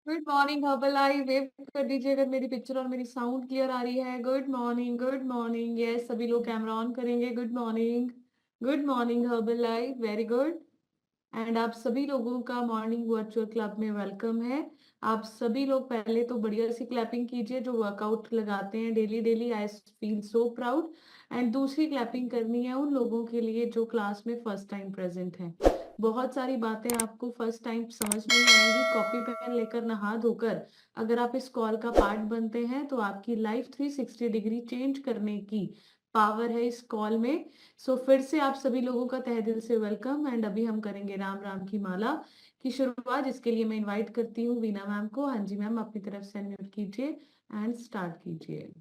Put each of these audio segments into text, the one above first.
Good morning हर्बलाई, wave कर दीजिए अगर मेरी पिक्चर और मेरी साउंड क्लियर आ रही है। Good morning, good morning. Yes, सभी लोग कैमरा ऑन करेंगे। Good morning, good morning Herbalife, very good. And आप सभी लोगों का मॉर्निंग वर्चुअल क्लब में वेलकम है। आप सभी लोग पहले तो बढ़िया सी क्लैपिंग कीजिए जो वर्कआउट लगाते हैं daily daily. I feel so proud. And दूसरी क्लैपिंग करनी है उन लोगों के लिए जो क्लास में फर्स्ट टाइम प्रेजेंट हैं। बहुत सारी बातें आपको फर्स्ट टाइम समझ नहीं आएंगी। कॉपी पेन लेकर नहा धोकर अगर आप इस कॉल का पार्ट बनते हैं तो आपकी लाइफ 360 डिग्री चेंज करने की पावर है इस कॉल में। सो फिर से आप सभी लोगों का तहे दिल से वेलकम। एंड अभी हम करेंगे राम राम की माला की शुरुआत, जिसके लिए मैं इनवाइट करती हूँ वीना मैम को। हाँ जी मैम, अपनी तरफ से अनम्यूट कीजिए एंड स्टार्ट कीजिए।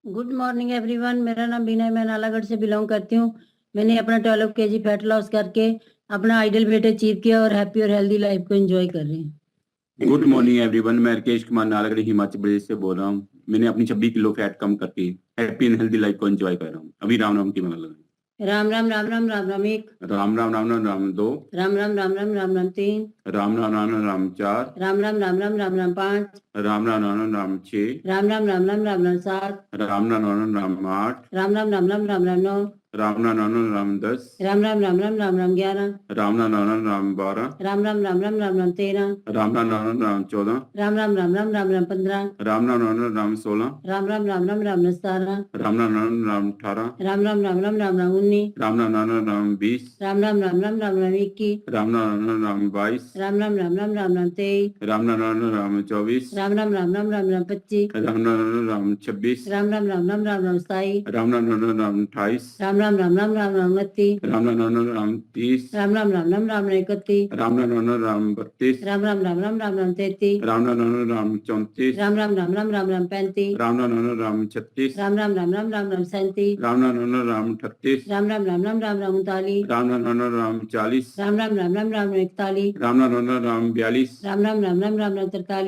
Good morning everyone. मेरा नाम बीना है, मैं नालागढ़ से बिलोंग करती हूँ। मैंने अपना 12 kg फैट लॉस करके अपना आइडल वेट अचीव किया और हैप्पी और हेल्दी लाइफ को एंजॉय कर रही हूँ। गुड मॉर्निंग एवरीवन, मैं राकेश कुमार नालागढ़ हिमाचल प्रदेश से बोल रहा हूँ। मैंने अपनी 26 किलो फैट कम करके हैप्पी एंड हेल्दी लाइफ को एंजॉय कर रहा हूँ। अभी राम राम की माला लगाई। राम राम राम राम राम राम एक, राम राम राम राम राम दो, राम राम राम राम राम राम तीन, राम राम राम राम राम चार, राम राम राम राम राम राम पाँच, राम राम राम राम राम छः, राम राम राम राम राम राम सात, राम राम राम राम राम आठ, राम राम राम राम राम राम नौ, राम राम राम राम राम 10, राम राम राम राम राम राम 11, राम राम राम राम राम 12, राम राम राम राम राम राम 13, राम राम राम राम राम 14, राम राम राम राम राम राम 15, राम राम राम राम राम 16, राम राम राम राम राम राम 17, राम राम राम राम 18, राम राम राम राम राम राम 19, राम राम राम राम 20, राम राम राम राम राम राम 21, राम राम राम राम 22, राम राम राम राम राम राम 23, राम राम राम राम 24, राम राम राम राम राम राम 25, राम राम राम राम 26, राम राम राम राम राम राम 27, राम राम राम राम 28, राम राम राम राम राम राम 29, राम राम राम राम 30, राम राम राम राम राम 31, राम राम राम राम 32, राम राम राम राम राम राम 33, राम राम राम राम 34, राम राम राम राम राम राम 35, राम राम राम राम 36, राम राम राम राम राम राम 37, राम राम राम राम 38, राम राम राम राम राम राम 39, राम राम राम राम 40, राम राम राम राम राम 41, राम राम राम राम 42, राम राम राम राम राम राम 43, राम राम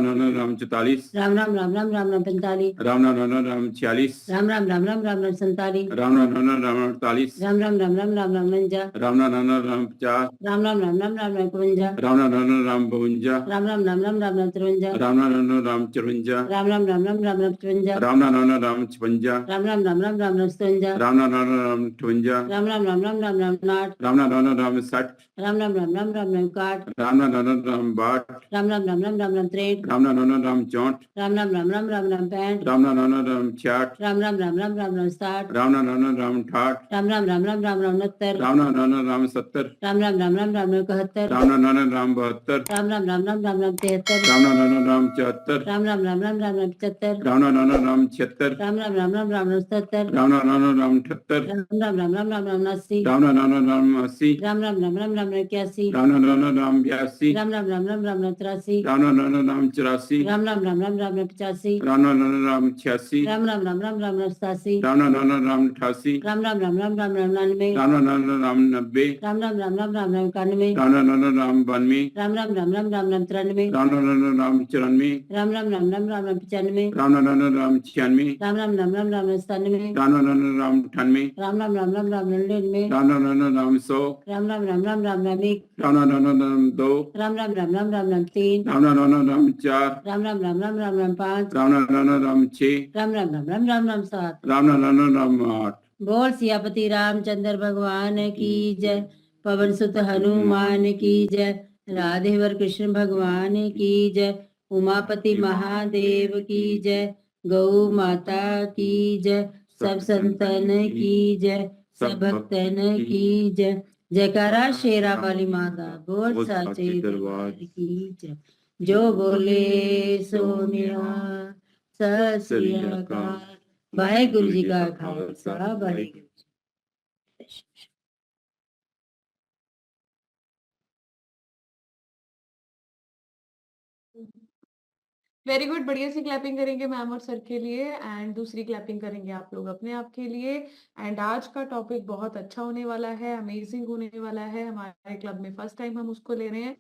राम राम 44, राम राम राम राम राम राम 45, राम राम राम राम 46, राम राम राम राम राम राम 47, राम राम राम राम 48, राम राम राम राम राम राम 49, राम राम राम राम 50, राम राम राम राम राम राम 51, राम राम राम राम 52, राम राम राम राम राम राम 53, राम राम राम राम 54, राम राम राम राम राम राम 55, राम राम राम राम 56, राम राम राम राम राम राम 57, राम राम राम राम 58, राम राम राम राम राम राम 59, राम राम राम राम 60, राम राम राम राम राम राम 61, राम राम राम राम 62, राम राम राम राम राम राम 63, राम राम राम राम 64, राम राम राम राम राम राम 65, राम राम राम राम 66, राम राम राम राम राम राम 60, राम राम राम राम 68, राम राम राम राम राम राम 69, राम राम राम राम 70, राम राम राम राम राम राम 71, राम राम राम राम 72, राम राम राम राम राम राम 73, राम राम राम राम 74, राम राम राम राम राम राम 75, राम राम राम राम 76, राम राम राम राम राम राम 77, राम राम राम राम 78, राम राम राम राम राम राम 80, राम राम राम राम 80, राम राम राम राम राम 81, राम राम राम राम 82, राम राम राम राम राम 83, राम राम राम राम 84, राम राम राम राम राम 85, राम राम राम 86, राम राम राम राम राम 87, राम राम राम 88, राम राम राम राम राम 99, राम राम राम 90, राम राम राम राम राम 91, राम राम राम 92, राम राम राम राम राम 93, राम राम 94, राम राम राम राम राम 95, राम राम 96, राम राम राम राम राम 97, राम राम 98, राम राम राम राम राम 99, राम राम 100, राम राम राम राम राम राम 1, राम राम 2, राम राम राम राम राम राम 3, राम राम 4, राम राम राम राम राम राम 5, राम राम 6, राम राम राम राम राम राम 7। राम राम 8। बोल सियापति रामचंद्र भगवान की जय, पवन सुत हनुमान की जय, राधेवर कृष्ण भगवान की जय, उमापति महादेव की जय, गौ माता की जय, सब संतन की जय, सब भक्तन की जय। जयकारा शेरा वाली माता, बोल साचे दरबार की जय। जो बोले सो निहाल, सत श्री अकाल। वाहेगुरु जी का खालसा, वाहेगुरु जी। वेरी गुड, बढ़िया सी क्लैपिंग करेंगे मैम और सर के लिए एंड दूसरी क्लैपिंग करेंगे आप लोग अपने आप के लिए। एंड आज का टॉपिक बहुत अच्छा होने वाला है, अमेजिंग होने वाला है। हमारे क्लब में फर्स्ट टाइम हम उसको ले रहे हैं,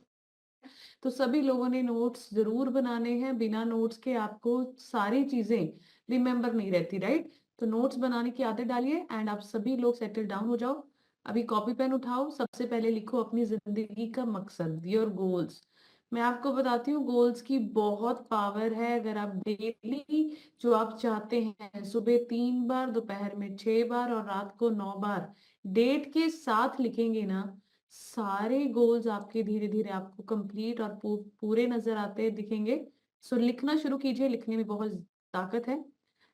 तो सभी लोगों ने नोट्स जरूर बनाने हैं। बिना नोट्स के आपको सारी चीजें रिमेम्बर नहीं रहती, राइट? तो नोट्स बनाने की आदत डालिए एंड आप सभी लोग सेटल डाउन हो जाओ। अभी कॉपी पेन उठाओ, सबसे पहले लिखो अपनी जिंदगी का मकसद, योर गोल्स। मैं आपको बताती हूँ गोल्स की बहुत पावर है। अगर आप डेली जो आप चाहते हैं, सुबह 3 बार, दोपहर में 6 बार और रात को 9 बार डेट के साथ लिखेंगे ना, सारे गोल्स आपके धीरे धीरे आपको कंप्लीट और पूरे नजर आते दिखेंगे। सो लिखना शुरू कीजिए, लिखने में बहुत ताकत है।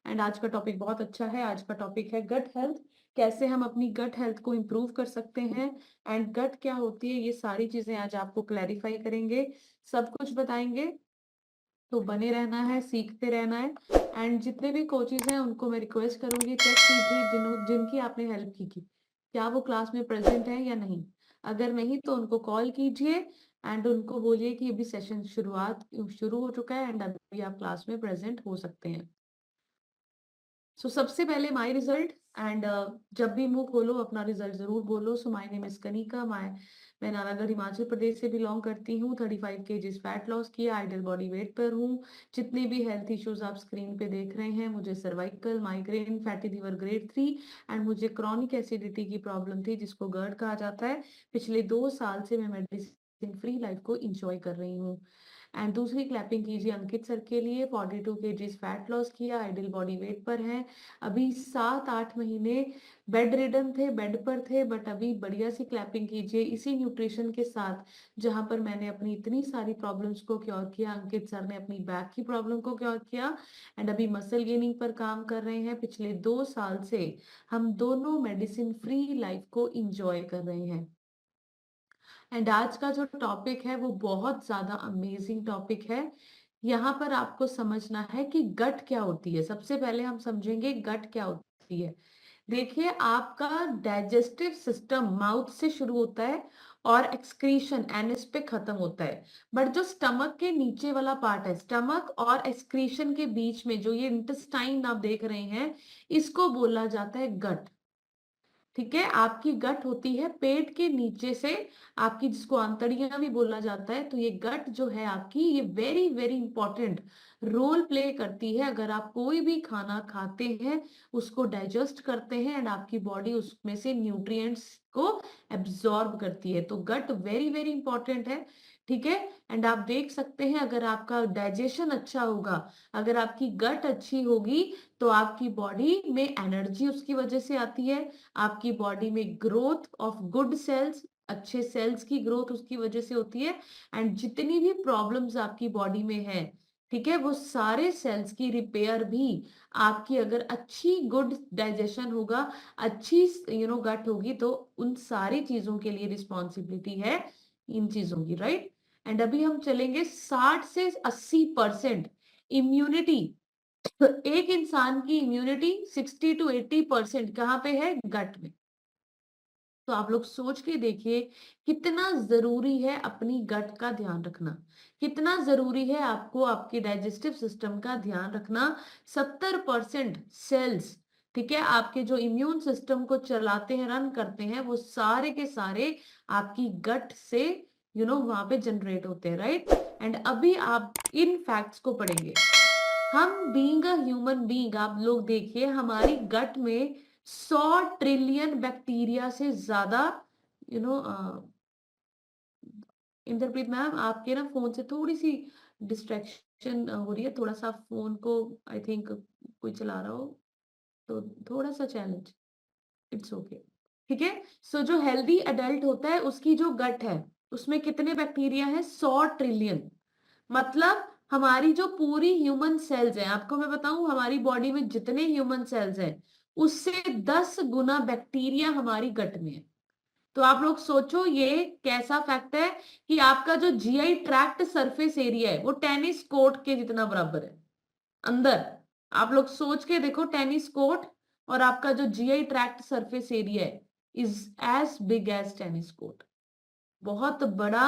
एंड आज का टॉपिक बहुत अच्छा है। आज का टॉपिक है गट हेल्थ, कैसे हम अपनी गट हेल्थ को इम्प्रूव कर सकते हैं एंड गट क्या होती है, ये सारी चीजें आज आपको क्लैरिफाई करेंगे, सब कुछ बताएंगे। तो बने रहना है, सीखते रहना है। एंड जितने भी कोचेज हैं उनको मैं रिक्वेस्ट करूंगी, चेक कीजिए जिनकी आपने हेल्प की क्या वो क्लास में प्रेजेंट है या नहीं। अगर नहीं तो उनको कॉल कीजिए एंड उनको बोलिए कि अभी सेशन शुरू हो चुका है एंड अभी आप क्लास में प्रेजेंट हो सकते हैं। सो सबसे पहले माय रिजल्ट एंड जब भी मुंह खोलो अपना रिजल्ट जरूर बोलो। So my name is Kanika, मैं नालागढ़ हिमाचल प्रदेश से बिलोंग करती हूँ। 35 kg फैट लॉस किया, आइडियल बॉडी वेट पर हूँ। जितने भी हेल्थ इश्यूज आप स्क्रीन पे देख रहे हैं, मुझे cervical, migraine, fatty liver grade 3 and मुझे क्रॉनिक एसिडिटी की प्रॉब्लम थी जिसको GERD कहा जाता है। पिछले 2 साल से मैं मेडिसिन फ्री लाइफ को इंजॉय कर रही हूँ। एंड दूसरी क्लैपिंग कीजिए अंकित सर के लिए। 42 kg फैट लॉस किया, आइडियल बॉडी वेट पर हैं। अभी 7-8 महीने बेड रिडन थे, बेड पर थे, बट अभी बढ़िया सी क्लैपिंग कीजिए इसी न्यूट्रिशन के साथ जहां पर मैंने अपनी इतनी सारी प्रॉब्लम्स को क्योर किया। अंकित सर ने अपनी बैक की प्रॉब्लम को क्योर किया एंड अभी मसल गेनिंग पर काम कर रहे हैं। पिछले 2 साल से हम दोनों मेडिसिन फ्री लाइफ को इंजॉय कर रहे हैं। एंड आज का जो टॉपिक है वो बहुत ज्यादा अमेजिंग टॉपिक है। यहाँ पर आपको समझना है कि गट क्या होती है। सबसे पहले हम समझेंगे गट क्या होती है। देखिए, आपका डाइजेस्टिव सिस्टम माउथ से शुरू होता है और एक्सक्रीशन एनएस पे खत्म होता है। बट जो स्टमक के नीचे वाला पार्ट है, स्टमक और एक्सक्रीशन के बीच में जो ये इंटेस्टाइन आप देख रहे हैं, इसको बोला जाता है गट। ठीक है, आपकी गट होती है पेट के नीचे से, आपकी जिसको आंतड़ियां भी बोला जाता है। तो ये गट जो है आपकी, ये very very important role play करती है। अगर आप कोई भी खाना खाते हैं, उसको डाइजेस्ट करते हैं एंड आपकी बॉडी उसमें से न्यूट्रिएंट्स को एब्जॉर्ब करती है, तो गट वेरी वेरी इंपॉर्टेंट है। ठीक है, एंड आप देख सकते हैं अगर आपका डाइजेशन अच्छा होगा, अगर आपकी गट अच्छी होगी, तो आपकी बॉडी में एनर्जी उसकी वजह से आती है, आपकी बॉडी में ग्रोथ ऑफ गुड सेल्स, अच्छे सेल्स की ग्रोथ उसकी वजह से होती है। एंड जितनी भी प्रॉब्लम्स आपकी बॉडी में है, ठीक है, वो सारे सेल्स की रिपेयर भी आपकी, अगर अच्छी गुड डाइजेशन होगा, अच्छी गट होगी, तो उन सारी चीजों के लिए रिस्पॉन्सिबिलिटी है इन चीजों की, राइट। एंड अभी हम चलेंगे 60 से 80% इम्यूनिटी। तो एक इंसान की इम्यूनिटी 60 to 80% कहाँ पे है? गट में। तो आप लोग सोच के देखिए कितना जरूरी है अपनी गट का ध्यान रखना, कितना जरूरी है आपको आपके डाइजेस्टिव सिस्टम का ध्यान रखना। 70% सेल्स, ठीक है, आपके जो इम्यून सिस्टम को चलाते हैं, रन करते हैं, वो सारे के सारे आपकी गट से वहां पे जनरेट होते हैं, राइट। एंड अभी आप इन फैक्ट्स को पढ़ेंगे। हम बीइंग अ ह्यूमन बीइंग, आप लोग देखिए हमारी गट में 100 ट्रिलियन बैक्टीरिया से ज्यादा यू नो इंद्रप्रीत मैम, आपके ना फोन से थोड़ी सी डिस्ट्रैक्शन हो रही है, थोड़ा सा फोन को, आई थिंक कोई चला रहा हो, तो थोड़ा सा चैलेंज, इट्स ओके। ठीक है, सो जो हेल्दी अडल्ट होता है उसकी जो गट है उसमें कितने बैक्टीरिया है? 100 ट्रिलियन। मतलब हमारी जो पूरी ह्यूमन सेल्स हैं, आपको मैं बताऊं हमारी बॉडी में जितने ह्यूमन सेल्स हैं उससे 10 गुना बैक्टीरिया हमारी गट में है। तो आप लोग सोचो ये कैसा फैक्ट है कि आपका जो जीआई ट्रैक्ट सरफेस एरिया है वो टेनिस कोर्ट के जितना बराबर है अंदर। आप लोग सोच के देखो, टेनिस कोर्ट और आपका जो जीआई ट्रैक्ट सरफेस एरिया है is as big as tennis court. बहुत बड़ा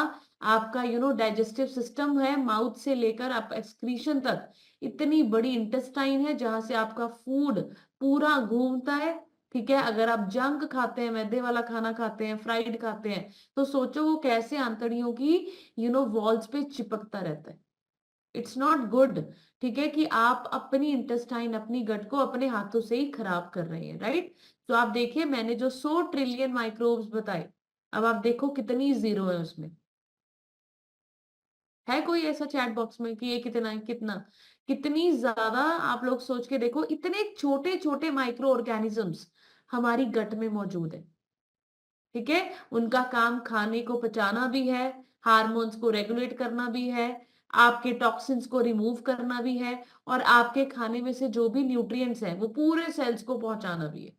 आपका डाइजेस्टिव सिस्टम है, माउथ से लेकर आप एक्सक्रीशन तक इतनी बड़ी इंटेस्टाइन है जहां से आपका फूड पूरा घूमता है। ठीक है, अगर आप जंक खाते हैं, मैदे वाला खाना खाते हैं, फ्राइड खाते हैं, तो सोचो वो कैसे आंतड़ियों की वॉल्स पे चिपकता रहता है। It's not good. ठीक है, कि आप अपनी इंटेस्टाइन, अपनी गट को अपने हाथों से ही खराब कर रहे हैं, राइट। तो आप देखिए मैंने जो 100 ट्रिलियन माइक्रोब्स बताए, अब आप देखो कितनी जीरो है उसमें। है कोई ऐसा चैट बॉक्स में कि ये कितना है, कितना, कितनी ज्यादा आप लोग सोच के देखो, इतने छोटे छोटे माइक्रो ऑर्गेनिजम्स हमारी गट में मौजूद है। ठीक है, उनका काम खाने को पचाना भी है, हार्मोन्स को रेगुलेट करना भी है, आपके टॉक्सिन्स को रिमूव करना भी है, और आपके खाने में से जो भी न्यूट्रिएंट्स हैं वो पूरे सेल्स को पहुंचाना भी है।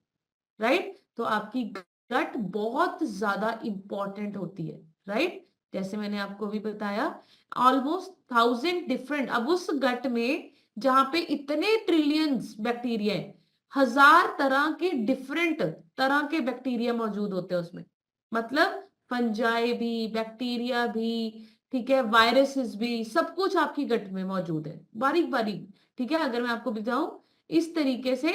राइट, तो आपकी गट बहुत ज्यादा इंपॉर्टेंट होती है। राइट, जैसे मैंने आपको भी बताया, ऑलमोस्ट 1000 डिफरेंट, अब उस गट में जहां पे इतने ट्रिलियंस बैक्टीरिया है, 1000 तरह के डिफरेंट तरह के बैक्टीरिया मौजूद होते हैं उसमें, मतलब फंजाई भी, बैक्टीरिया भी, ठीक है, वायरसेस भी, सब कुछ आपकी गट में मौजूद है, बारीक बारीक। ठीक है, अगर मैं आपको बताऊं इस तरीके से,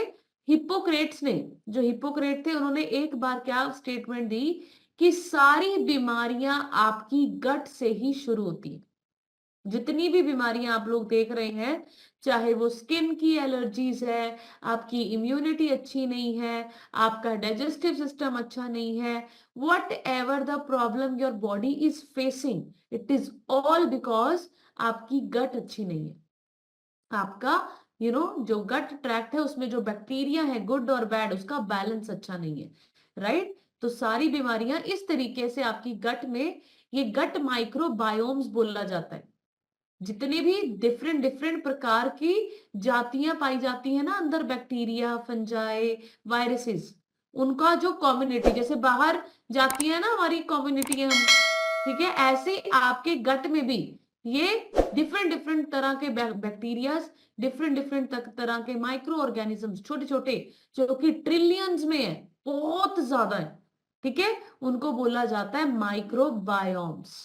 हिप्पोक्रेट्स ने, जो हिप्पोक्रेट थे, उन्होंने एक बार क्या स्टेटमेंट दी कि सारी बीमारियां आपकी गट से ही शुरू होती है। जितनी भी बीमारियां आप लोग देख रहे हैं, चाहे वो स्किन की एलर्जीज है, आपकी इम्यूनिटी अच्छी नहीं है, आपका डाइजेस्टिव सिस्टम अच्छा नहीं है, what ever the problem your body is facing, it is all because आपकी गट अच्छी नहीं है। आपका जो गट ट्रैक्ट है उसमें जो बैक्टीरिया है, गुड और बैड, उसका बैलेंस अच्छा नहीं है। राइट, तो सारी बीमारियां इस तरीके से आपकी गट में, ये गट माइक्रोबायोम्स बोला जाता है। जितने भी डिफरेंट डिफरेंट प्रकार की जातियां पाई जाती है ना अंदर, बैक्टीरिया, फंजाई, वायरसेस, उनका जो कम्युनिटी, जैसे बाहर जाती है ना हमारी कम्युनिटी है हम, ठीक है, ऐसे आपके गट में भी ये डिफरेंट डिफरेंट तरह के बैक्टीरिया, डिफरेंट डिफरेंट तरह के माइक्रो ऑर्गेनिजम्स, छोटे छोटे, जो कि ट्रिलियंस में है, बहुत ज्यादा है। ठीक है, उनको बोला जाता है माइक्रोबायोम्स।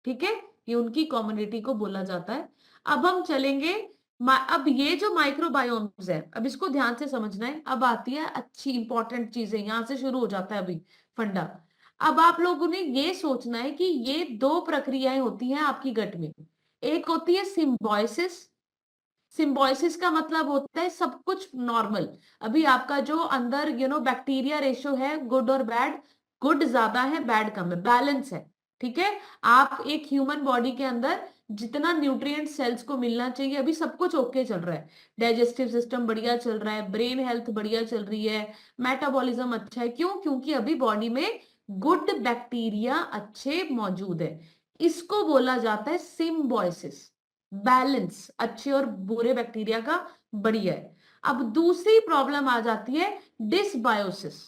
ठीक है, ये उनकी कम्युनिटी को बोला जाता है। अब हम चलेंगे, अब ये जो माइक्रोबायोम्स है, अब इसको ध्यान से समझना है। अब आती है अच्छी इंपॉर्टेंट चीजें, यहां से शुरू हो जाता है अभी फंडा। अब आप लोगों ने ये सोचना है कि ये दो प्रक्रियाएं होती हैं आपकी गट में। एक होती है सिम्बायोसिस। सिम्बायोसिस का मतलब होता है सब कुछ नॉर्मल, अभी आपका जो अंदर बैक्टीरिया रेशो है, गुड और बैड, गुड ज्यादा है, बैड कम है, बैलेंस है। ठीक है, आप एक ह्यूमन बॉडी के अंदर जितना न्यूट्रिएंट सेल्स को मिलना चाहिए, अभी सब कुछ ओके चल रहा है, डाइजेस्टिव सिस्टम बढ़िया चल रहा है, ब्रेन हेल्थ बढ़िया चल रही है, मेटाबॉलिज्म अच्छा है। क्यों? क्योंकि अभी बॉडी में गुड बैक्टीरिया अच्छे मौजूद है। इसको बोला जाता है सिम्बायोसिस, बैलेंस अच्छे और बुरे बैक्टीरिया का बढ़िया है। अब दूसरी प्रॉब्लम आ जाती है डिसबायोसिस।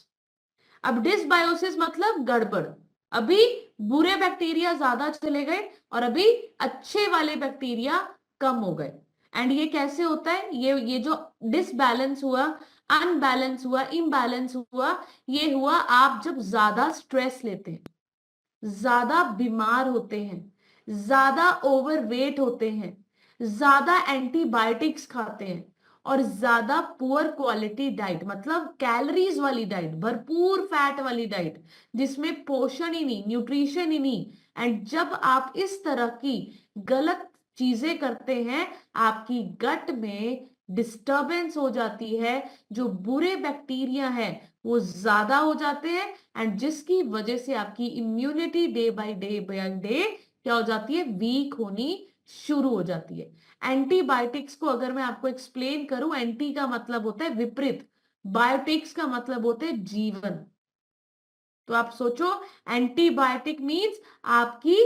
अब डिसबायोसिस मतलब गड़बड़, अभी बुरे बैक्टीरिया ज्यादा चले गए और अभी अच्छे वाले बैक्टीरिया कम हो गए। एंड ये कैसे होता है? ये जो डिसबैलेंस हुआ, अनबैलेंस हुआ, इम्बैलेंस हुआ, ये हुआ आप जब ज्यादा स्ट्रेस लेते हैं, ज्यादा बीमार होते हैं, ज्यादा ओवरवेट होते हैं, ज्यादा एंटीबायोटिक्स खाते हैं, और ज्यादा पुअर क्वालिटी डाइट, मतलब कैलोरीज वाली डाइट, भरपूर फैट वाली डाइट, जिसमें पोषण ही नहीं, न्यूट्रिशन ही नहीं। एंड जब आप इस तरह की गलत चीजें करते हैं, आपकी गट में डिस्टरबेंस हो जाती है, जो बुरे बैक्टीरिया हैं वो ज्यादा हो जाते हैं, एंड जिसकी वजह से आपकी इम्यूनिटी डे बाय डे क्या हो जाती है? वीक होनी शुरू हो जाती है। एंटीबायोटिक्स को अगर मैं आपको एक्सप्लेन करूं, एंटी का मतलब होता है विपरीत, बायोटिक्स का मतलब होता है जीवन। तो आप सोचो, एंटीबायोटिक मीन्स आपकी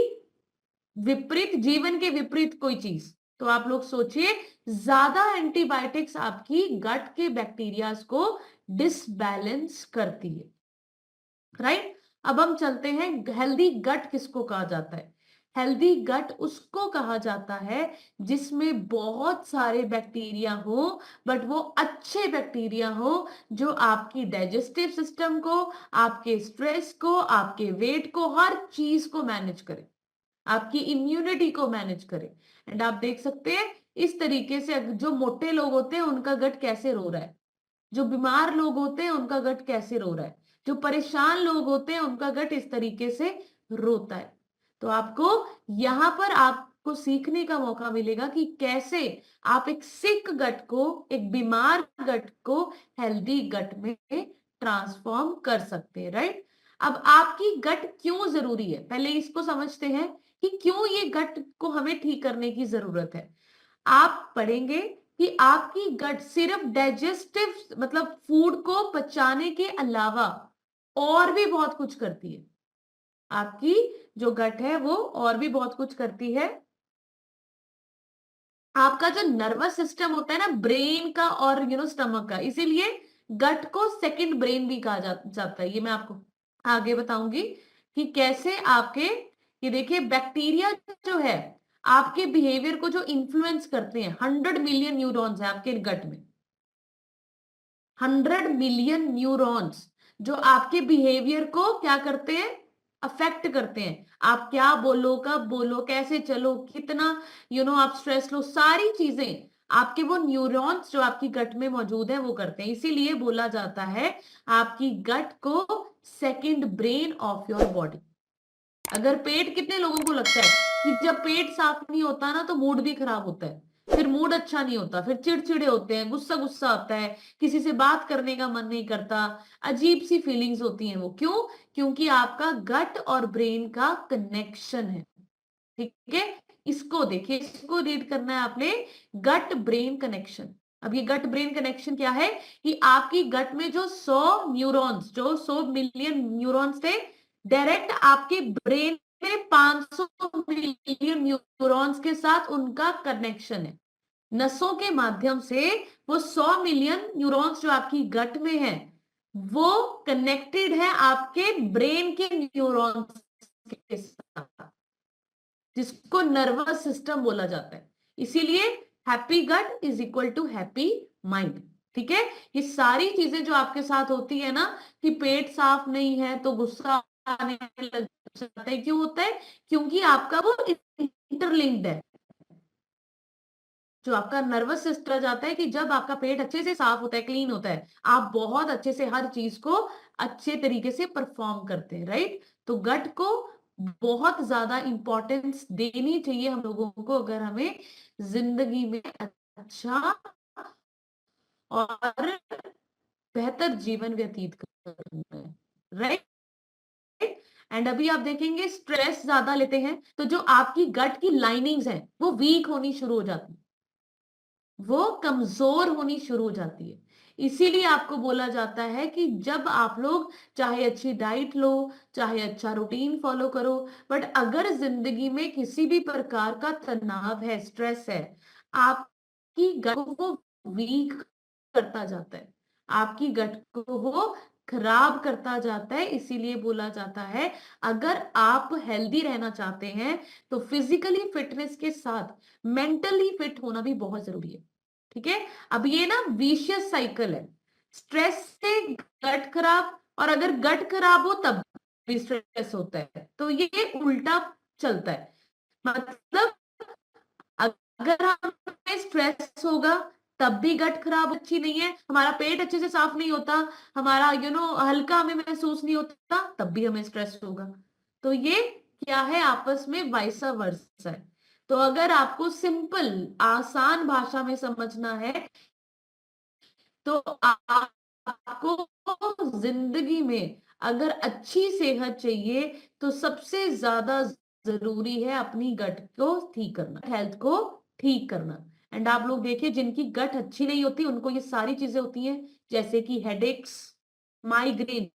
विपरीत, जीवन के विपरीत कोई चीज। तो आप लोग सोचिए, ज्यादा एंटीबायोटिक्स आपकी गट के बैक्टीरियाज को डिसबैलेंस करती है। राइट, अब हम चलते हैं, हेल्दी गट किसको कहा जाता है? हेल्दी गट उसको कहा जाता है जिसमें बहुत सारे बैक्टीरिया हो, बट वो अच्छे बैक्टीरिया हो, जो आपकी डाइजेस्टिव सिस्टम को, आपके स्ट्रेस को, आपके वेट को, हर चीज को मैनेज करे, आपकी इम्यूनिटी को मैनेज करे। एंड आप देख सकते हैं इस तरीके से, जो मोटे लोग होते हैं उनका गट कैसे रो रहा है, जो बीमार लोग होते हैं उनका गट कैसे रो रहा है, जो परेशान लोग होते हैं उनका गट इस तरीके से रोता है। तो आपको यहां पर आपको सीखने का मौका मिलेगा कि कैसे आप एक सिक गट को, एक बीमार गट को हेल्दी गट में ट्रांसफॉर्म कर सकते हैं। राइट, अब आपकी गट क्यों जरूरी है, पहले इसको समझते हैं कि क्यों ये गट को हमें ठीक करने की जरूरत है। आप पढ़ेंगे कि आपकी गट सिर्फ डाइजेस्टिव मतलब फूड को पचाने के अलावा और भी बहुत कुछ करती है। आपकी जो गट है वो और भी बहुत कुछ करती है। आपका जो नर्वस सिस्टम होता है ना, ब्रेन का और स्टमक का, इसीलिए गट को सेकंड ब्रेन भी कहा जाता है। ये मैं आपको आगे बताऊंगी कि कैसे आपके, ये देखिए बैक्टीरिया जो है आपके बिहेवियर को जो इन्फ्लुएंस करते हैं, 100 मिलियन न्यूरॉन्स है आपके गट में। 100 मिलियन न्यूरॉन्स जो आपके बिहेवियर को क्या करते हैं, अफेक्ट करते हैं। आप क्या बोलो, कब बोलो, कैसे चलो, कितना आप स्ट्रेस लो, सारी चीजें आपके वो न्यूरॉन्स जो आपकी गट में मौजूद है वो करते हैं। इसीलिए बोला जाता है आपकी गट को second brain of your body. अगर पेट, कितने लोगों को लगता है कि जब पेट साफ नहीं होता ना तो मूड भी खराब होता है, फिर मूड अच्छा नहीं होता, फिर चिड़चिड़े होते हैं, गुस्सा गुस्सा आता है, किसी से बात करने का मन नहीं करता, अजीब सी फीलिंग्स होती हैं। वो क्यों? क्योंकि आपका गट और ब्रेन का कनेक्शन है। ठीक है, इसको देखिए, इसको रीड करना है आपने, गट ब्रेन कनेक्शन। अब ये गट ब्रेन कनेक्शन क्या है कि आपकी गट में जो 100 मिलियन न्यूरॉन्स थे, डायरेक्ट आपके ब्रेन में 500 मिलियन न्यूरॉन्स के साथ उनका कनेक्शन है। नसों के माध्यम से वो 100 मिलियन न्यूरॉन्स जो आपकी गट में है वो कनेक्टेड है आपके ब्रेन के न्यूरॉन्स के साथ, जिसको नर्वस सिस्टम बोला जाता है। इसीलिए happy gut is equal to happy mind. ठीक है, ये सारी चीजें जो आपके साथ होती है ना, कि पेट साफ नहीं है तो गुस्सा आने लग जाता है, क्यों होता है? क्योंकि आपका वो इंटरलिंक्ड है। जो आपका नर्वस सिस्टम जाता है कि जब आपका पेट अच्छे से साफ होता है, क्लीन होता है, आप बहुत अच्छे से हर चीज को अच्छे तरीके से परफॉर्म करते हैं, राइट। तो गट को बहुत ज्यादा इंपॉर्टेंस देनी चाहिए हम लोगों को, अगर हमें जिंदगी में अच्छा और बेहतर जीवन व्यतीत करना है, राइट। एंड अभी आप देखेंगे स्ट्रेस ज्यादा लेते हैं तो जो आपकी गट की लाइनिंग्स हैं वो वीक होनी शुरू हो जाती है, वो कमजोर होनी शुरू हो जाती है। इसीलिए आपको बोला जाता है कि जब आप लोग चाहे अच्छी डाइट लो, चाहे अच्छा रूटीन फॉलो करो, बट अगर जिंदगी में किसी भी प्रकार का तनाव है, स्ट्रेस है, आपकी गट को वीक करता जाता है, आपकी गट को वो खराब करता जाता है। इसीलिए बोला जाता है अगर आप हेल्दी रहना चाहते हैं तो फिजिकली फिटनेस के साथ मेंटली फिट होना भी बहुत जरूरी है। ठीक है, अब ये ना विशियस साइकिल है, स्ट्रेस से गट खराब, और अगर गट खराब हो तब भी स्ट्रेस होता है, तो ये उल्टा चलता है। मतलब अगर हमें स्ट्रेस होगा तब भी गट खराब अच्छी नहीं है, हमारा पेट अच्छे से साफ नहीं होता, हमारा हल्का हमें महसूस नहीं होता, तब भी हमें स्ट्रेस होगा। तो ये क्या है, आपस में वाइसा वर्सा है। तो अगर आपको सिंपल आसान भाषा में समझना है तो आपको जिंदगी में अगर अच्छी सेहत चाहिए तो सबसे ज्यादा जरूरी है अपनी गट को ठीक करना, हेल्थ को ठीक करना। एंड आप लोग देखिए जिनकी गट अच्छी नहीं होती उनको ये सारी चीजें होती हैं, जैसे कि हेडेक्स, माइग्रेन,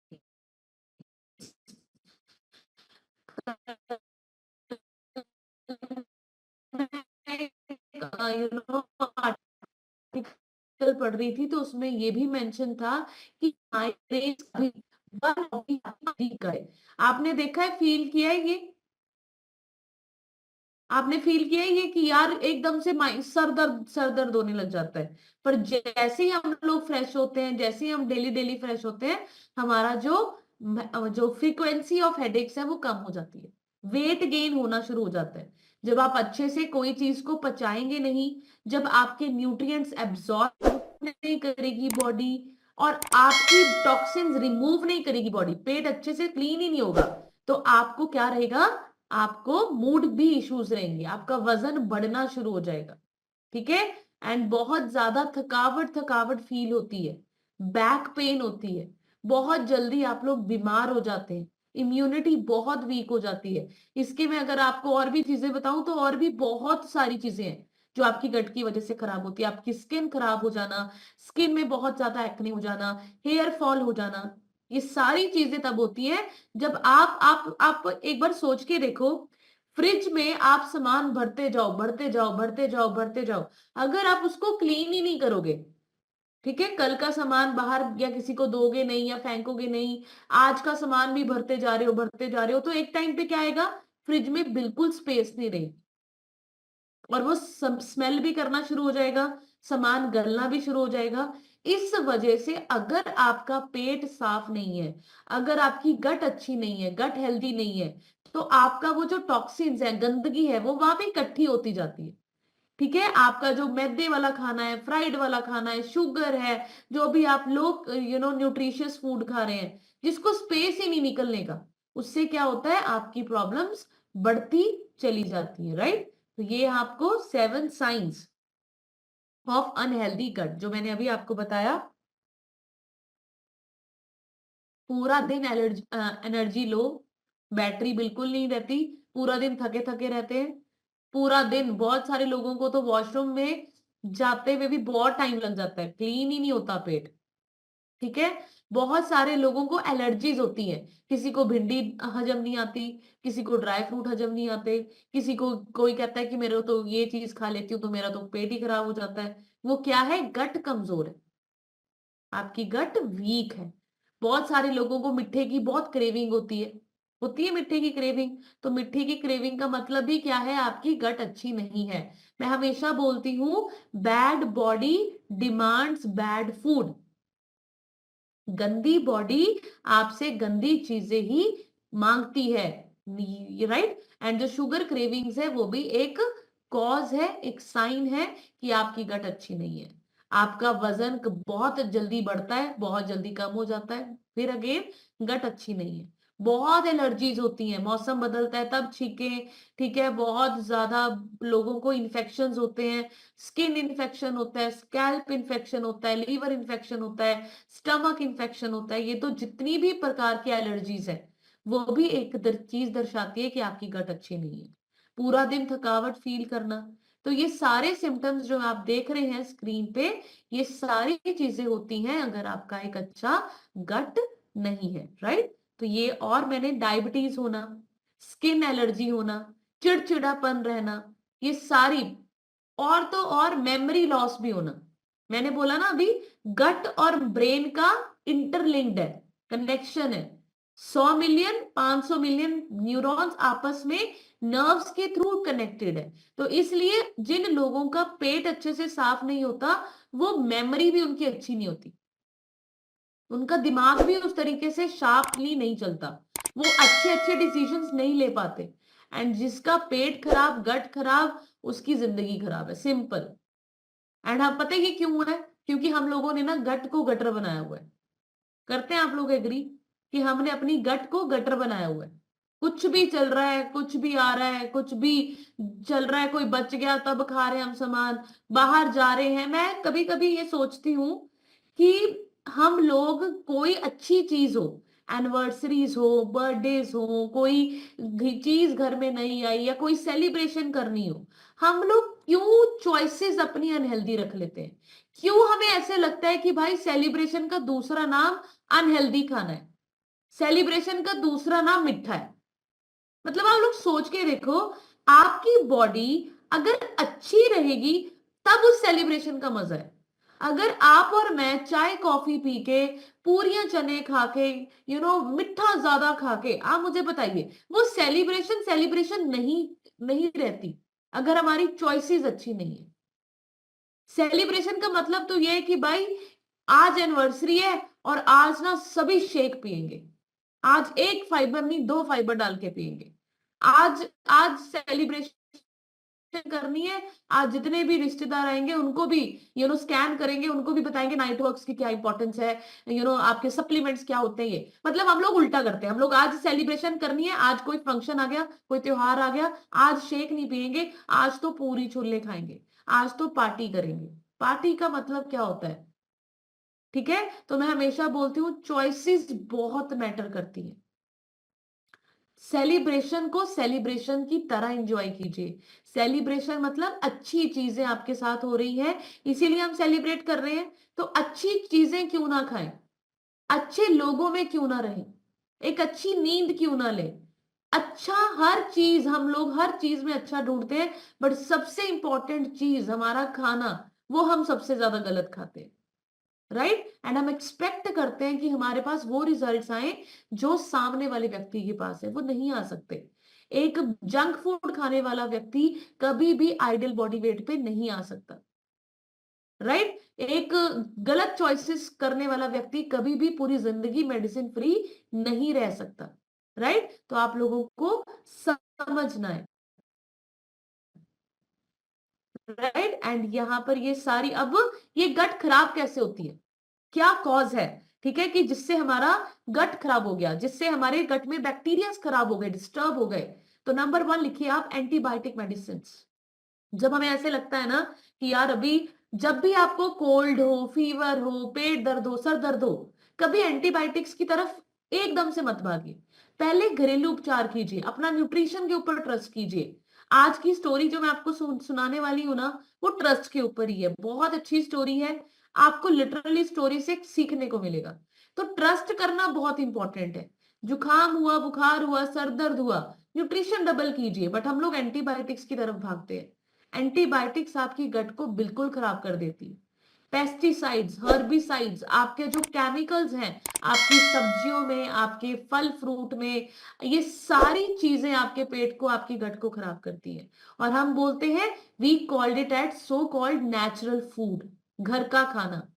आर्टिकल पढ़ रही थी तो उसमें ये भी मेंशन था कि माइग्रेन का है। आपने देखा है, फील किया है ये? आपने फील किया है ये कि यार एकदम से सर दर्द होने लग जाता है, पर जैसे ही हम लोग फ्रेश होते हैं, जैसे ही हम डेली डेली फ्रेश होते हैं, हमारा जो फ्रीक्वेंसी ऑफ हेडेक्स है वो कम हो जाती है, वेट गेन होना शुरू हो जाता है। जब आप अच्छे से कोई चीज को पचाएंगे नहीं, जब आपके न्यूट्रिएंट्स एब्जॉर्ब नहीं करेगी बॉडी, और आपकी टॉक्सिन्स रिमूव नहीं करेगी बॉडी, पेट अच्छे से क्लीन ही नहीं होगा, तो आपको क्या रहेगा, आपको मूड भी इश्यूज रहेंगे, आपका वजन बढ़ना शुरू हो जाएगा। ठीक है, एंड बहुत ज्यादा थकावट थकावट फील होती है, बैक पेन होती है, बहुत जल्दी आप लोग बीमार हो जाते हैं। इम्यूनिटी बहुत वीक हो जाती है। इसके में अगर आपको और भी चीजें बताऊं तो और भी बहुत सारी चीजें हैं जो आपकी गट की वजह से खराब होती है। आपकी स्किन खराब हो जाना, स्किन में बहुत ज्यादा एक्ने हो जाना, हेयर फॉल हो जाना, ये सारी चीजें तब होती है जब आप एक बार सोच के देखो, फ्रिज में आप सामान भरते जाओ भरते जाओ भरते जाओ भरते जाओ, अगर आप उसको क्लीन ही नहीं करोगे, ठीक है, कल का सामान बाहर या किसी को दोगे नहीं या फेंकोगे नहीं, आज का सामान भी भरते जा रहे हो भरते जा रहे हो, तो एक टाइम पे क्या आएगा, फ्रिज में बिल्कुल स्पेस नहीं रही और वो स्मेल भी करना शुरू हो जाएगा, सामान गलना भी शुरू हो जाएगा। इस वजह से अगर आपका पेट साफ नहीं है, अगर आपकी गट अच्छी नहीं है, गट हेल्दी नहीं है, तो आपका वो जो टॉक्सिन्स है, गंदगी है, वो वहां पे इकट्ठी होती जाती है। ठीक है, आपका जो मैदे वाला खाना है, फ्राइड वाला खाना है, शुगर है, जो भी आप लोग न्यूट्रिशियस फूड खा रहे हैं, जिसको स्पेस ही नहीं निकलने का, उससे क्या होता है, आपकी प्रॉब्लम्स बढ़ती चली जाती है, राइट। तो ये आपको 7 साइंस ऑफ अनहेल्दी गट जो मैंने अभी आपको बताया। पूरा दिन एनर्जी लो, बैटरी बिल्कुल नहीं रहती, पूरा दिन थके थके रहते हैं, पूरा दिन, बहुत सारे लोगों को तो वॉशरूम में जाते हुए भी बहुत टाइम लग जाता है, क्लीन ही नहीं होता पेट। ठीक है, बहुत सारे लोगों को एलर्जीज होती है, किसी को भिंडी हजम नहीं आती, किसी को ड्राई फ्रूट हजम नहीं आते, किसी को, कोई कहता है कि मेरे तो ये चीज खा लेती हूँ तो मेरा तो पेट ही खराब हो जाता है। वो क्या है, गट कमजोर है, आपकी गट वीक है। बहुत सारे लोगों को मिठे की बहुत क्रेविंग होती है मीठे की क्रेविंग। तो मीठे की क्रेविंग का मतलब ही क्या है, आपकी गट अच्छी नहीं है। मैं हमेशा बोलती हूँ, bad body demands bad food. गंदी बॉडी आपसे गंदी चीजें ही मांगती है, राइट। एंड जो शुगर क्रेविंग्स है वो भी एक कॉज है, एक साइन है कि आपकी गट अच्छी नहीं है। आपका वजन बहुत जल्दी बढ़ता है, बहुत जल्दी कम हो जाता है, फिर अगेन गट अच्छी नहीं है। बहुत एलर्जीज होती हैं, मौसम बदलता है तब छींके, ठीक है, बहुत ज्यादा लोगों को इन्फेक्शंस होते हैं, स्किन इन्फेक्शन होता है, स्कैल्प इन्फेक्शन होता है, लीवर इन्फेक्शन होता है, स्टमक इन्फेक्शन होता है। ये तो जितनी भी प्रकार की एलर्जीज है वो भी एक चीज दर्शाती है कि आपकी गट अच्छी नहीं है। पूरा दिन थकावट फील करना, तो ये सारे सिम्टम्स जो आप देख रहे हैं स्क्रीन पे, ये सारी चीजें होती हैं अगर आपका एक अच्छा गट नहीं है, राइट। तो ये, और मैंने डायबिटीज होना, स्किन एलर्जी होना, चिड़चिड़ापन रहना, ये सारी, और तो और मेमोरी लॉस भी होना। मैंने बोला ना अभी, गट और ब्रेन का इंटरलिंक्ड है, कनेक्शन है। 100 मिलियन 500 मिलियन न्यूरॉन्स आपस में नर्व्स के थ्रू कनेक्टेड है। तो इसलिए जिन लोगों का पेट अच्छे से साफ नहीं होता, वो मेमोरी भी उनकी अच्छी नहीं होती, उनका दिमाग भी उस तरीके से शार्पली नहीं चलता, वो अच्छे अच्छे डिसीजंस नहीं ले पाते। एंड जिसका पेट खराब, गट खराब, उसकी जिंदगी खराब है, सिंपल। एंड आप पता है कि क्यों है, क्योंकि हम लोगों ने ना गट को गटर बनाया हुआ है। करते हैं आप लोग एग्री कि हमने अपनी गट को गटर बनाया हुआ है। कुछ भी चल रहा है, कुछ भी आ रहा है, कुछ भी चल रहा है, कोई बच गया तब खा रहे हैं हम सामान, बाहर जा रहे हैं। मैं कभी कभी ये सोचती हूँ कि हम लोग, कोई अच्छी चीज हो, एनिवर्सरीज हो, बर्थडेज हो, कोई चीज घर में नहीं आई या कोई सेलिब्रेशन करनी हो, हम लोग क्यों चॉइसेस अपनी अनहेल्दी रख लेते हैं? क्यों हमें ऐसे लगता है कि भाई सेलिब्रेशन का दूसरा नाम अनहेल्दी खाना है, सेलिब्रेशन का दूसरा नाम मिठा है? मतलब आप लोग सोच के देखो, आपकी बॉडी अगर अच्छी रहेगी तब उस सेलिब्रेशन का मजा है। अगर आप और मैं चाय कॉफी पी के, पूरियां चने खा के, मिठा ज्यादा खा के, आप मुझे बताइए, वो सेलिब्रेशन सेलिब्रेशन नहीं नहीं रहती अगर हमारी चॉइसेस अच्छी नहीं है। सेलिब्रेशन का मतलब तो ये है कि भाई आज एनिवर्सरी है और आज ना सभी शेक पिएंगे, आज एक फाइबर नहीं 2 फाइबर डाल के पिएंगे, आज आज सेलिब्रेशन करनी है, आज जितने भी रिश्तेदार आएंगे उनको भी स्कैन करेंगे, उनको भी बताएंगे नाइट वर्क्स की क्या इंपॉर्टेंस है, आपके सप्लीमेंट्स क्या होते हैं। ये मतलब हम लोग उल्टा करते हैं, हम लोग आज सेलिब्रेशन करनी है, आज कोई फंक्शन आ गया, कोई त्योहार आ गया, आज शेक नहीं पिएंगे, आज तो पूरी छोले खाएंगे, आज तो पार्टी करेंगे। पार्टी का मतलब क्या होता है? ठीक है, तो मैं हमेशा बोलती हूँ चॉइसेस बहुत मैटर करती है। सेलिब्रेशन को सेलिब्रेशन की तरह एंजॉय कीजिए। सेलिब्रेशन मतलब अच्छी चीजें आपके साथ हो रही है, इसीलिए हम सेलिब्रेट कर रहे हैं। तो अच्छी चीजें क्यों ना खाएं, अच्छे लोगों में क्यों ना रहें, एक अच्छी नींद क्यों ना लें। अच्छा, हर चीज हम लोग हर चीज में अच्छा ढूंढते हैं, बट सबसे इंपॉर्टेंट चीज हमारा खाना, वो हम सबसे ज्यादा गलत खाते हैं, राइट। एंड हम एक्सपेक्ट करते हैं कि हमारे पास वो रिजल्ट्स आए जो सामने वाले व्यक्ति के पास है, वो नहीं आ सकते। एक जंक फूड खाने वाला व्यक्ति कभी भी आइडियल बॉडी वेट पे नहीं आ सकता, राइट। एक गलत चॉइसेस करने वाला व्यक्ति कभी भी पूरी जिंदगी मेडिसिन फ्री नहीं रह सकता, राइट। तो आप लोगों को समझना है, राइट। एंड यहां पर ये सारी, अब ये गट खराब कैसे होती है, क्या कॉज है, ठीक है, कि जिससे हमारा गट खराब हो गया, जिससे हमारे गट में बैक्टीरिया खराब हो गए, डिस्टर्ब हो गए। तो नंबर 1 लिखिए आप, एंटीबायोटिक मेडिसिन। जब हमें ऐसे लगता है ना कि यार अभी, जब भी आपको कोल्ड हो, फीवर हो, पेट दर्द हो, सर दर्द हो, कभी एंटीबायोटिक्स की तरफ एकदम से मत भागिए। पहले घरेलू उपचार कीजिए, अपना न्यूट्रिशन के ऊपर ट्रस्ट कीजिए। आज की स्टोरी जो मैं आपको सुनाने वाली हूं ना, वो ट्रस्ट के ऊपर ही है, बहुत अच्छी स्टोरी है। आपको लिटरली स्टोरी से सीखने को मिलेगा। तो ट्रस्ट करना बहुत इंपॉर्टेंट है। जुकाम हुआ, बुखार हुआ, सर दर्द हुआ, न्यूट्रिशन डबल कीजिए, बट हम लोग एंटीबायोटिक्स की तरफ भागते हैं। एंटीबायोटिक्स आपकी गट को बिल्कुल खराब कर देती है। पेस्टिसाइड्स, हर्बिसाइड्स, आपके जो केमिकल्स हैं आपकी सब्जियों में, आपके फल फ्रूट में, ये सारी चीजें आपके पेट को, आपकी गट को खराब करती है। और हम बोलते हैं, we called it at so called natural food, घर का खाना।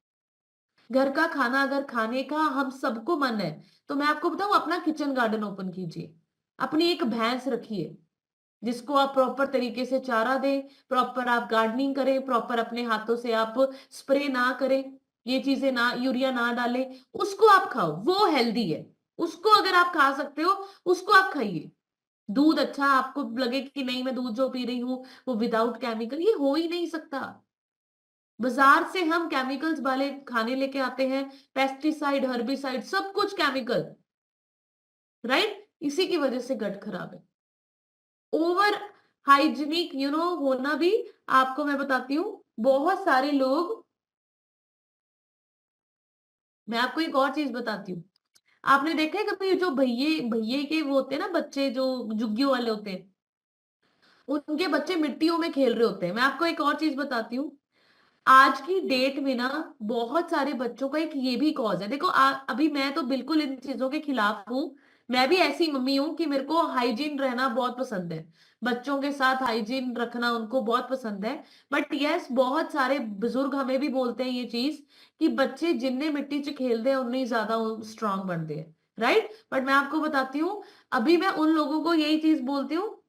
घर का खाना अगर खाने का हम सबको मन है, तो मैं आपको बताऊं, अपना किचन गार्डन ओपन कीजिए, अपनी एक भैंस रखिए जिसको आप प्रॉपर तरीके से चारा दें, प्रॉपर आप गार्डनिंग करें, प्रॉपर अपने हाथों से आप स्प्रे ना करें, ये चीजें ना, यूरिया ना डालें, उसको आप खाओ, वो हेल्दी है। उसको अगर आप खा सकते हो, उसको आप खाइए। दूध अच्छा, आपको लगे कि नहीं मैं दूध जो पी रही हूँ वो विदाउट केमिकल, ये हो ही नहीं सकता। बाजार से हम केमिकल्स वाले खाने लेके आते हैं, पेस्टिसाइड, हर्बिसाइड, सब कुछ केमिकल, राइट। इसी की वजह से गट खराब है। ओवर हाइजीनिक होना भी, आपको मैं बताती हूँ, बहुत सारे लोग, मैं आपको एक और चीज बताती हूँ। आपने देखा है कभी जो भैये भैये के वो होते हैं ना, बच्चे जो जुग्गियों वाले होते हैं, उनके बच्चे मिट्टियों में खेल रहे होते हैं। मैं आपको एक और चीज बताती हूँ, आज की डेट में ना बहुत सारे बच्चों का एक ये भी कॉज है। देखो अभी मैं तो बिल्कुल इन चीजों के खिलाफ हूँ। मैं भी ऐसी मम्मी हूँ कि मेरे को हाइजीन रहना बहुत पसंद है, बच्चों के साथ हाइजीन रखना उनको बहुत पसंद है। बट यस, बहुत सारे बुजुर्ग हमें भी बोलते हैं ये चीज, कि बच्चे जिन्ने मिट्टी च खेलते हैं उन्नी ज्यादा स्ट्रांग बनते हैं, राइट। बट मैं आपको बताती हूँ, अभी मैं उन लोगों को यही चीज बोलती हूँ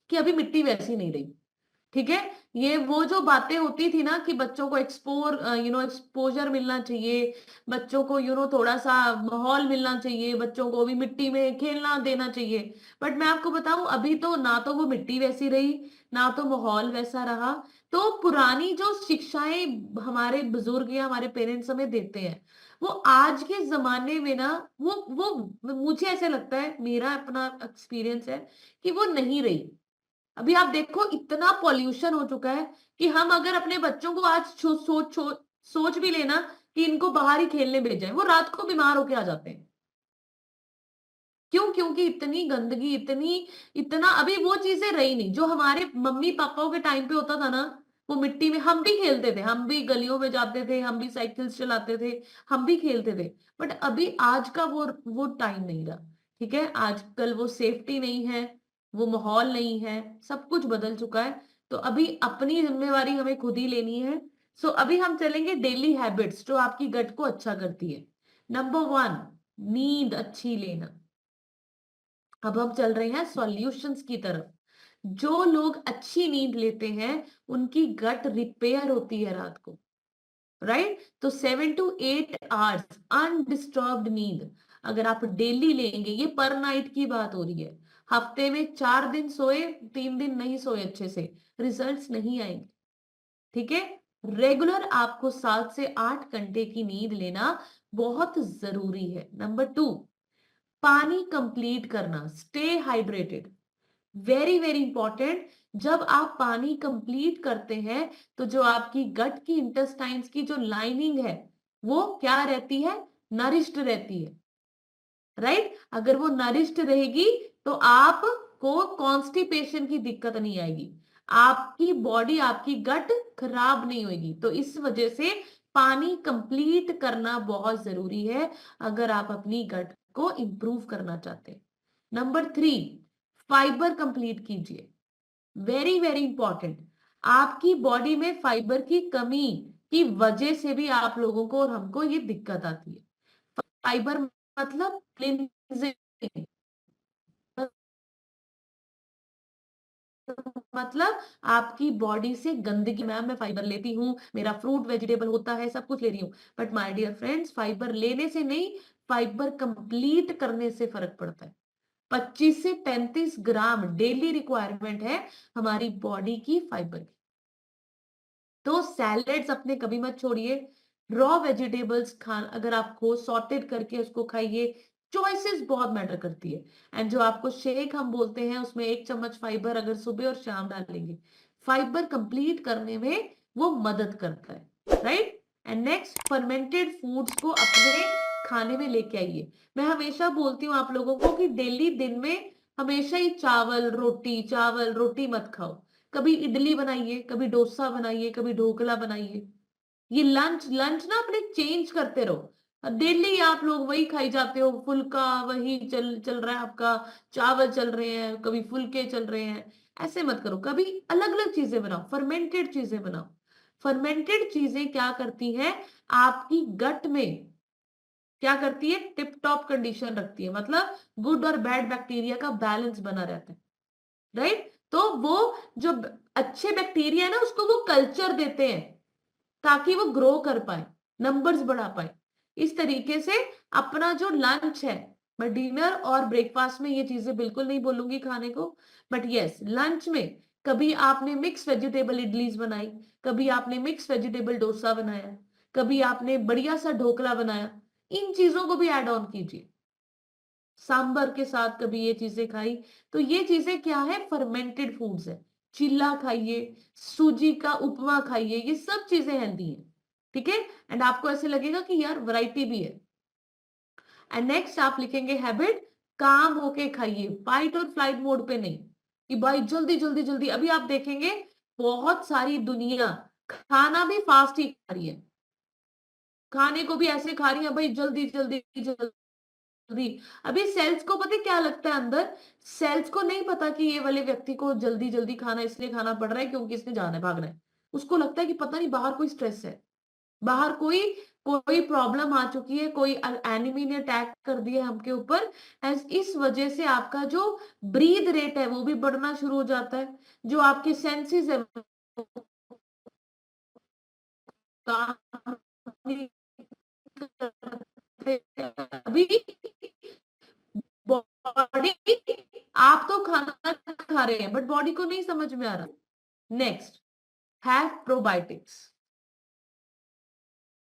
कि अभी मिट्टी वैसी नहीं रही, ठीक है। ये वो जो बातें होती थी ना कि बच्चों को एक्सपोजर मिलना चाहिए, बच्चों को थोड़ा सा माहौल मिलना चाहिए, बच्चों को भी मिट्टी में खेलना देना चाहिए। बट मैं आपको बताऊं, अभी तो ना तो वो मिट्टी वैसी रही, ना तो माहौल वैसा रहा। तो पुरानी जो शिक्षाएं हमारे बुजुर्ग या हमारे पेरेंट्स हमें देते हैं, वो आज के जमाने में ना, वो मुझे ऐसे लगता है, मेरा अपना एक्सपीरियंस है कि वो नहीं रही। अभी आप देखो, इतना पॉल्यूशन हो चुका है कि हम अगर अपने बच्चों को आज सोच भी लेना कि इनको बाहर ही खेलने भेज जाए, वो रात को बीमार होके आ जाते हैं। क्यों? क्योंकि इतनी गंदगी, इतना अभी वो चीजें रही नहीं जो हमारे मम्मी पापाओं के टाइम पे होता था ना। वो मिट्टी में हम भी खेलते थे, हम भी गलियों में जाते थे, हम भी साइकिल चलाते थे, हम भी खेलते थे। बट अभी आज का वो टाइम नहीं रहा, ठीक है। आजकल वो सेफ्टी नहीं है, वो माहौल नहीं है, सब कुछ बदल चुका है। तो अभी अपनी जिम्मेवारी हमें खुद ही लेनी है। सो अभी हम चलेंगे डेली हैबिट्स जो आपकी गट को अच्छा करती है। नंबर 1, नींद अच्छी लेना। अब हम चल रहे हैं सॉल्यूशंस की तरफ। जो लोग अच्छी नींद लेते हैं, उनकी गट रिपेयर होती है रात को, राइट। तो 7 to 8 आवर्स अनडिस्टर्ब्ड नींद अगर आप डेली लेंगे, ये पर नाइट की बात हो रही है, हफ्ते में 4 दिन सोए, 3 दिन नहीं सोए अच्छे से, रिजल्ट्स नहीं आएंगे, ठीक है। रेगुलर आपको 7 से 8 घंटे की नींद लेना बहुत जरूरी है। नंबर 2, पानी कंप्लीट करना, stay hydrated, very very important. जब आप पानी कंप्लीट करते हैं तो जो आपकी गट की इंटेस्टाइन्स की जो लाइनिंग है वो क्या रहती है, नरिश्ड रहती है, राइट। अगर वो नरिश्ड रहेगी तो आपको कॉन्स्टिपेशन की दिक्कत नहीं आएगी, आपकी बॉडी, आपकी गट खराब नहीं होगी। तो इस वजह से पानी कंप्लीट करना बहुत जरूरी है अगर आप अपनी गट को इंप्रूव करना चाहते हैं। नंबर 3, फाइबर कंप्लीट कीजिए, वेरी वेरी इंपॉर्टेंट। आपकी बॉडी में फाइबर की कमी की वजह से भी आप लोगों को और हमको ये दिक्कत आती है। फाइबर मतलब क्लींजिंग, मतलब आपकी बॉडी से गंदगी। मैम मैं फाइबर लेती हूँ, मेरा फ्रूट वेजिटेबल होता है, सब कुछ ले रही हूँ, but my dear friends, fibre लेने से नहीं, फाइबर कंप्लीट करने से फर्क पड़ता है। 25 से 35 ग्राम डेली रिक्वायरमेंट है हमारी बॉडी की फाइबर की। तो सैलेड्स अपने कभी मत छोड़िए, रॉ वेजिटेबल्स खान अगर आपको सॉर्टेड करके उसको खाइए, चॉइसेस बहुत मैटर करती है। एंड जो आपको शेक हम बोलते हैं उसमें 1 चम्मच फाइबर अगर सुबह और शाम डालेंगे, फाइबर कंप्लीट करने में वो मदद करता है, right. And next, fermented foods को अपने खाने में लेके आइए। मैं हमेशा बोलती हूँ आप लोगों को कि डेली दिन में हमेशा ही चावल रोटी मत खाओ। कभी इडली बनाइए, कभी डोसा बनाइए, कभी ढोकला बनाइए। ये लंच लंच ना अपने चेंज करते रहो। डेली आप लोग वही खाई जाते हो, फुल्का वही चल चल रहा है आपका, चावल चल रहे हैं, कभी फुल्के चल रहे हैं। ऐसे मत करो, कभी अलग अलग चीजें बनाओ, फर्मेंटेड चीजें बनाओ। फर्मेंटेड चीजें क्या करती हैं, आपकी गट में क्या करती है, टिप टॉप कंडीशन रखती है, मतलब गुड और बैड बैक्टीरिया का बैलेंस बना रहता है, राइट। तो वो जो अच्छे बैक्टीरिया है ना उसको वो कल्चर देते हैं ताकि वो ग्रो कर पाए, नंबर्स बढ़ा पाए। इस तरीके से अपना जो लंच है, मैं डिनर और ब्रेकफास्ट में ये चीजें बिल्कुल नहीं बोलूंगी खाने को, बट यस लंच में कभी आपने मिक्स वेजिटेबल इडलीज बनाई, कभी आपने मिक्स वेजिटेबल डोसा बनाया, कभी आपने बढ़िया सा ढोकला बनाया, इन चीजों को भी ऐड ऑन कीजिए। सांबर के साथ कभी ये चीजें खाई, तो ये चीजें क्या है, फर्मेंटेड फूड्स है। चिल्ला खाइए, सूजी का उपमा खाइए, ये सब चीजें हेल्दी हैं, ठीक है। एंड आपको ऐसे लगेगा कि यार वैरायटी भी है। एंड नेक्स्ट आप लिखेंगे हैबिट, काम होके खाइए, फाइट और फ्लाइट मोड पे नहीं कि भाई जल्दी जल्दी जल्दी। अभी आप देखेंगे बहुत सारी दुनिया खाना भी फास्ट ही खा रही है, खाने को भी ऐसे खा रही है भाई जल्दी जल्दी जल्दी। अभी सेल्स को पता है क्या लगता है अंदर, सेल्स को नहीं पता कि ये वाले व्यक्ति को जल्दी जल्दी खाना इसलिए खाना पड़ रहा है क्योंकि इसने जाना है, भागना है। उसको लगता है कि पता नहीं बाहर कोई स्ट्रेस है, बाहर कोई कोई प्रॉब्लम आ चुकी है, कोई एनिमी ने अटैक कर दिया है हमके ऊपर। इस वजह से आपका जो ब्रीद रेट है वो भी बढ़ना शुरू हो जाता है, जो आपके सेंसेस है अभी बॉडी, आप तो खाना खा रहे हैं बट बॉडी को नहीं समझ में आ रहा। Next, have probiotics,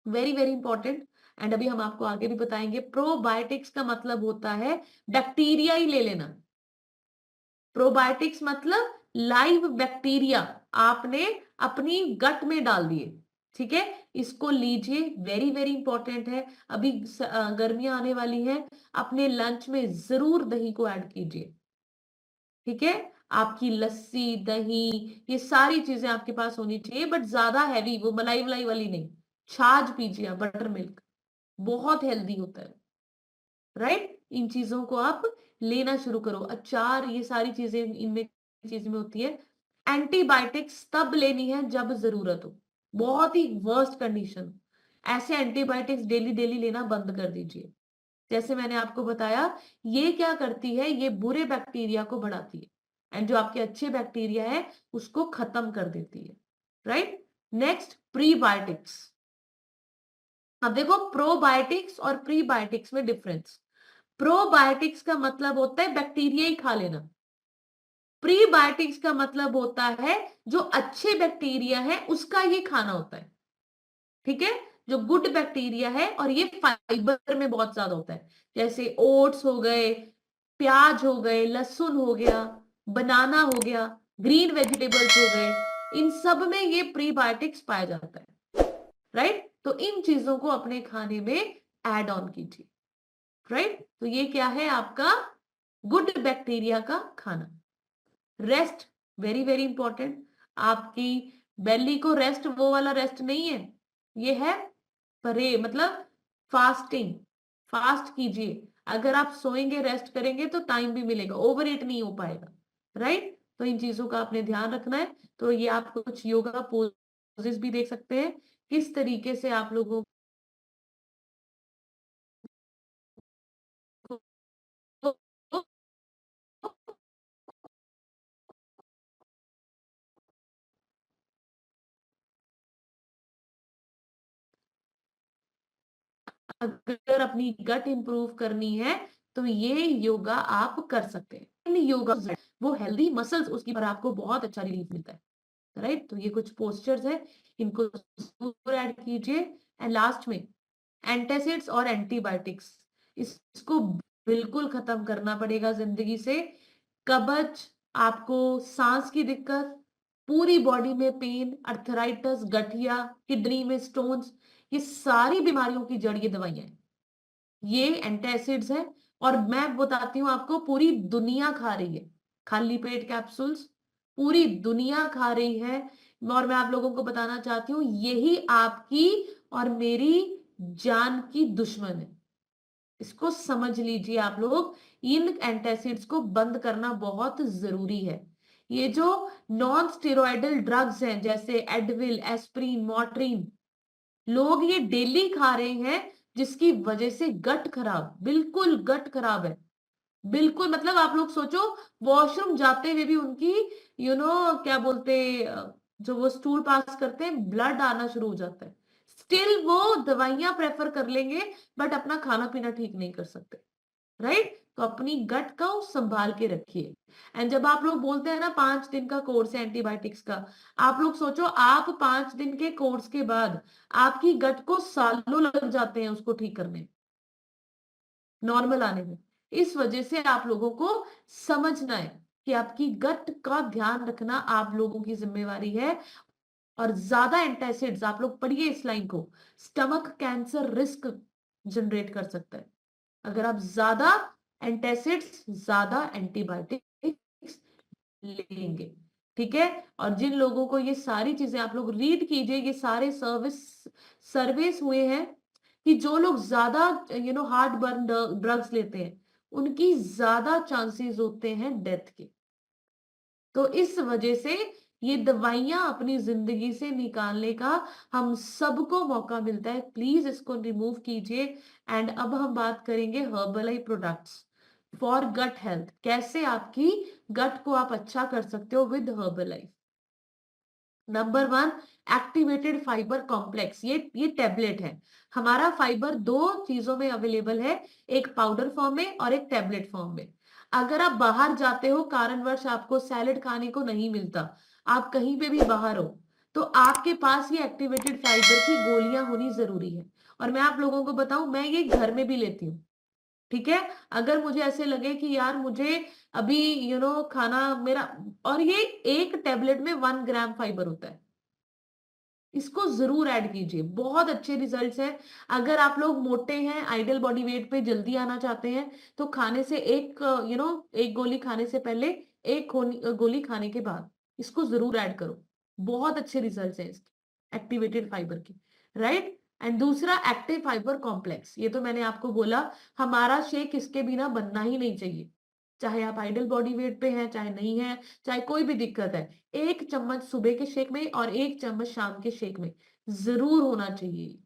very very important. And अभी हम आपको आगे भी बताएंगे, प्रोबायोटिक्स का मतलब होता है बैक्टीरिया ही ले लेना। प्रोबायोटिक्स मतलब लाइव बैक्टीरिया आपने अपनी गट में डाल दिए, ठीक है। इसको लीजिए, वेरी वेरी इंपॉर्टेंट है। अभी गर्मियां आने वाली हैं, अपने लंच में जरूर दही को ऐड कीजिए, ठीक है। आपकी लस्सी दही ये सारी चीजें आपके पास होनी चाहिए, बट ज्यादा हैवी वो मलाई वलाई वाली नहीं। छाछ पीजिए, बटर मिल्क बहुत हेल्दी होता है, राइट। इन चीजों को आप लेना शुरू करो, अचार, ये सारी चीजें इनमें चीज में होती है। एंटीबायोटिक्स तब लेनी है जब जरूरत हो, बहुत ही वर्स्ट कंडीशन, ऐसे एंटीबायोटिक्स डेली डेली लेना बंद कर दीजिए। जैसे मैंने आपको बताया, ये क्या करती है, ये बुरे बैक्टीरिया को बढ़ाती है एंड जो आपके अच्छे बैक्टीरिया है उसको खत्म कर देती है, राइट। Next, prebiotics. अब देखो प्रोबायोटिक्स और प्रीबायोटिक्स में डिफरेंस। प्रोबायोटिक्स का मतलब होता है बैक्टीरिया ही खा लेना, प्रीबायोटिक्स का मतलब होता है जो अच्छे बैक्टीरिया है उसका ये खाना होता है, ठीक है। जो गुड बैक्टीरिया है, और ये फाइबर में बहुत ज्यादा होता है, जैसे ओट्स हो गए, प्याज हो गए, लहसुन हो गया, बनाना हो गया, ग्रीन वेजिटेबल्स हो गए, इन सब में ये प्रीबायोटिक्स पाया जाता है, राइट। तो इन चीजों को अपने खाने में ऐड ऑन कीजिए, राइट। तो ये क्या है आपका गुड बैक्टीरिया का खाना। Rest, very very important. आपकी बेली को रेस्ट वो वाला रेस्ट नहीं है, ये है परे मतलब फास्टिंग। फास्ट कीजिए। अगर आप सोएंगे, रेस्ट करेंगे तो टाइम भी मिलेगा, ओवर ईट नहीं हो पाएगा, राइट। तो इन चीजों का आपने ध्यान रखना है। तो ये आप कुछ योगा पोजेस भी देख सकते हैं, किस तरीके से आप लोगों को अगर अपनी गट इंप्रूव करनी है तो ये योगा आप कर सकते हैं। इन योगा वो हेल्दी मसल्स उसकी पर आपको बहुत अच्छा रिलीफ मिलता है, राइट। तो ये कुछ पोस्चर्स है, इनको जरूर ऐड कीजिए। एंड लास्ट में एंटासिड्स और एंटीबायोटिक्स, इसको बिल्कुल खत्म करना पड़ेगा जिंदगी से। कब्ज, आपको सांस की दिक्कत, पूरी बॉडी में पेन, अर्थराइटिस, गठिया, किडनी में स्टोन्स, ये सारी बीमारियों की जड़ ये दवाइयां हैं, ये एंटासिड्स है। और मैं बताती हूँ आपको, पूरी दुनिया खा रही है खाली पेट कैप्सूल्स, पूरी दुनिया खा रही है। और मैं आप लोगों को बताना चाहती हूँ, यही आपकी और मेरी जान की दुश्मन है। इसको समझ लीजिए आप लोग। इन एंटासिड्स को बंद करना बहुत जरूरी है। ये जो नॉन स्टेरॉयडल ड्रग्स हैं, जैसे एडविल, एस्प्रिन, मॉट्रिन, लोग ये डेली खा रहे हैं, जिसकी वजह से गट खराब, बिल्कुल गट खराब है, बिल्कुल। मतलब आप लोग सोचो, वॉशरूम जाते हुए भी उनकी क्या बोलते, जो वो स्टूल पास करते हैं, ब्लड आना शुरू हो जाता है। स्टिल वो दवाइयां प्रेफर कर लेंगे, बट अपना खाना पीना ठीक नहीं कर सकते, राइट। तो अपनी गट को संभाल के रखिए। एंड जब आप लोग बोलते हैं ना 5 दिन का कोर्स है एंटीबायोटिक्स का, आप लोग सोचो, आप 5 दिन के कोर्स के बाद आपकी गट को सालों लग जाते हैं उसको ठीक करने, नॉर्मल आने में। इस वजह से आप लोगों को समझना है कि आपकी गट का ध्यान रखना आप लोगों की जिम्मेवारी है। और ज्यादा एंटासिड्स, आप लोग पढ़िए इस लाइन को, स्टमक कैंसर रिस्क जनरेट कर सकता है अगर आप ज्यादा एंटासिड्स, ज्यादा एंटीबायोटिक्स लेंगे, ठीक है। और जिन लोगों को ये सारी चीजें, आप लोग रीड कीजिए, ये सारे सर्वेस हुए हैं कि जो लोग ज्यादा हार्ट बर्न ड्रग्स लेते हैं, उनकी ज्यादा चांसेस होते हैं डेथ के। तो इस वजह से ये दवाइयां अपनी जिंदगी से निकालने का हम सबको मौका मिलता है, प्लीज इसको रिमूव कीजिए। एंड अब हम बात करेंगे Herbalife products for gut health, कैसे आपकी गट को आप अच्छा कर सकते हो with Herbalife. Number 1, activated fibre complex. ये टैबलेट है। हमारा फाइबर 2 चीजों में अवेलेबल है, एक पाउडर फॉर्म में और एक टैबलेट फॉर्म में। अगर आप बाहर जाते हो, कारणवश आपको सैलेड खाने को नहीं मिलता, आप कहीं पे भी बाहर हो, तो आपके पास ये एक्टिवेटेड फाइबर की गोलियां होनी जरूरी है। और मैं आप लोगों को बताऊं, मैं ये घर में भी लेती हूँ, ठीक है। अगर मुझे ऐसे लगे कि यार मुझे अभी खाना मेरा, और ये एक टेबलेट में 1 ग्राम फाइबर होता है, इसको जरूर ऐड कीजिए, बहुत अच्छे रिजल्ट्स हैं। अगर आप लोग मोटे हैं, आइडियल बॉडी वेट पे जल्दी आना चाहते हैं, तो खाने से एक गोली खाने से पहले, एक गोली खाने के बाद इसको जरूर ऐड करो, बहुत अच्छे रिजल्ट्स हैं इसके एक्टिवेटेड फाइबर के, राइट। एंड दूसरा, एक्टिव फाइबर कॉम्प्लेक्स, ये तो मैंने आपको बोला, हमारा शेक इसके बिना बनना ही नहीं चाहिए, चाहे आप आइडल बॉडी वेट पे हैं, चाहे नहीं है, चाहे कोई भी दिक्कत है। 1 चम्मच सुबह के शेक में और 1 चम्मच शाम के शेक में जरूर होना चाहिए,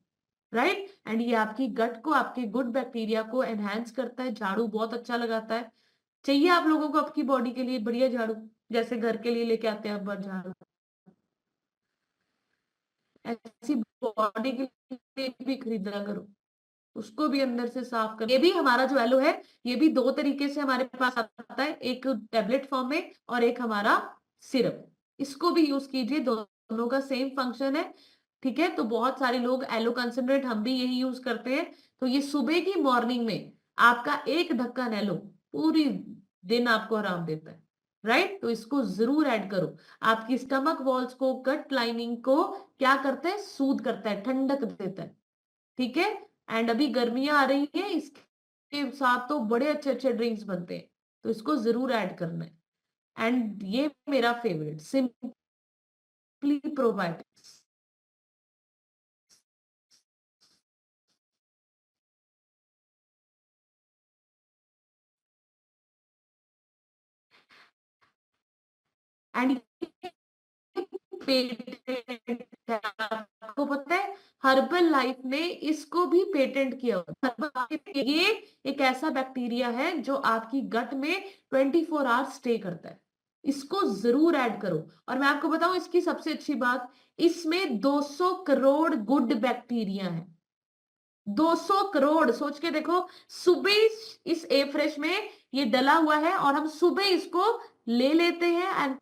राइट। एंड ये आपकी गट को, आपके गुड बैक्टीरिया को एनहांस करता है, झाड़ू बहुत अच्छा लगाता है। चाहिए आप लोगों को आपकी बॉडी के लिए बढ़िया झाड़ू, जैसे घर के लिए लेके आते हैं आप झाड़ू, ऐसी बॉडी के लिए भी खरीदा करो, उसको भी अंदर से साफ कर। ये भी हमारा जो एलो है, ये भी 2 तरीके से हमारे पास आता है, एक टेबलेट फॉर्म में और एक हमारा सिरप, इसको भी यूज कीजिए, दोनों का सेम फंक्शन है। ठीक है, तो बहुत सारे लोग एलो कंसंट्रेट, हम भी यही यूज करते हैं। तो ये सुबह की मॉर्निंग में आपका एक ढक्कन एलो पूरी दिन आपको आराम देता है, राइट। तो इसको जरूर ऐड करो। आपकी स्टमक वॉल्स को, गट लाइनिंग को क्या करता है, सूद करता है, ठंडक देता है, ठीक है। एंड अभी गर्मियां आ रही है, इसके साथ तो बड़े अच्छे अच्छे ड्रिंक्स बनते हैं, तो इसको जरूर ऐड करना है। एंड ये मेरा favourite, simply probiotics. And patent, आपको पता है हर्बल लाइफ ने इसको भी पेटेंट किया हुआ है। ये एक ऐसा बैक्टीरिया है जो आपकी गट में 24 आवर्स स्टे करता है। इसको जरूर ऐड करो। और मैं आपको बताऊं इसकी सबसे अच्छी बात, इसमें 200 करोड़ गुड बैक्टीरिया है। 200 करोड़, सोच के देखो। सुबह इस ए फ्रेश में ये डला हुआ है और हम सुबह इसको ले लेते हैं एंड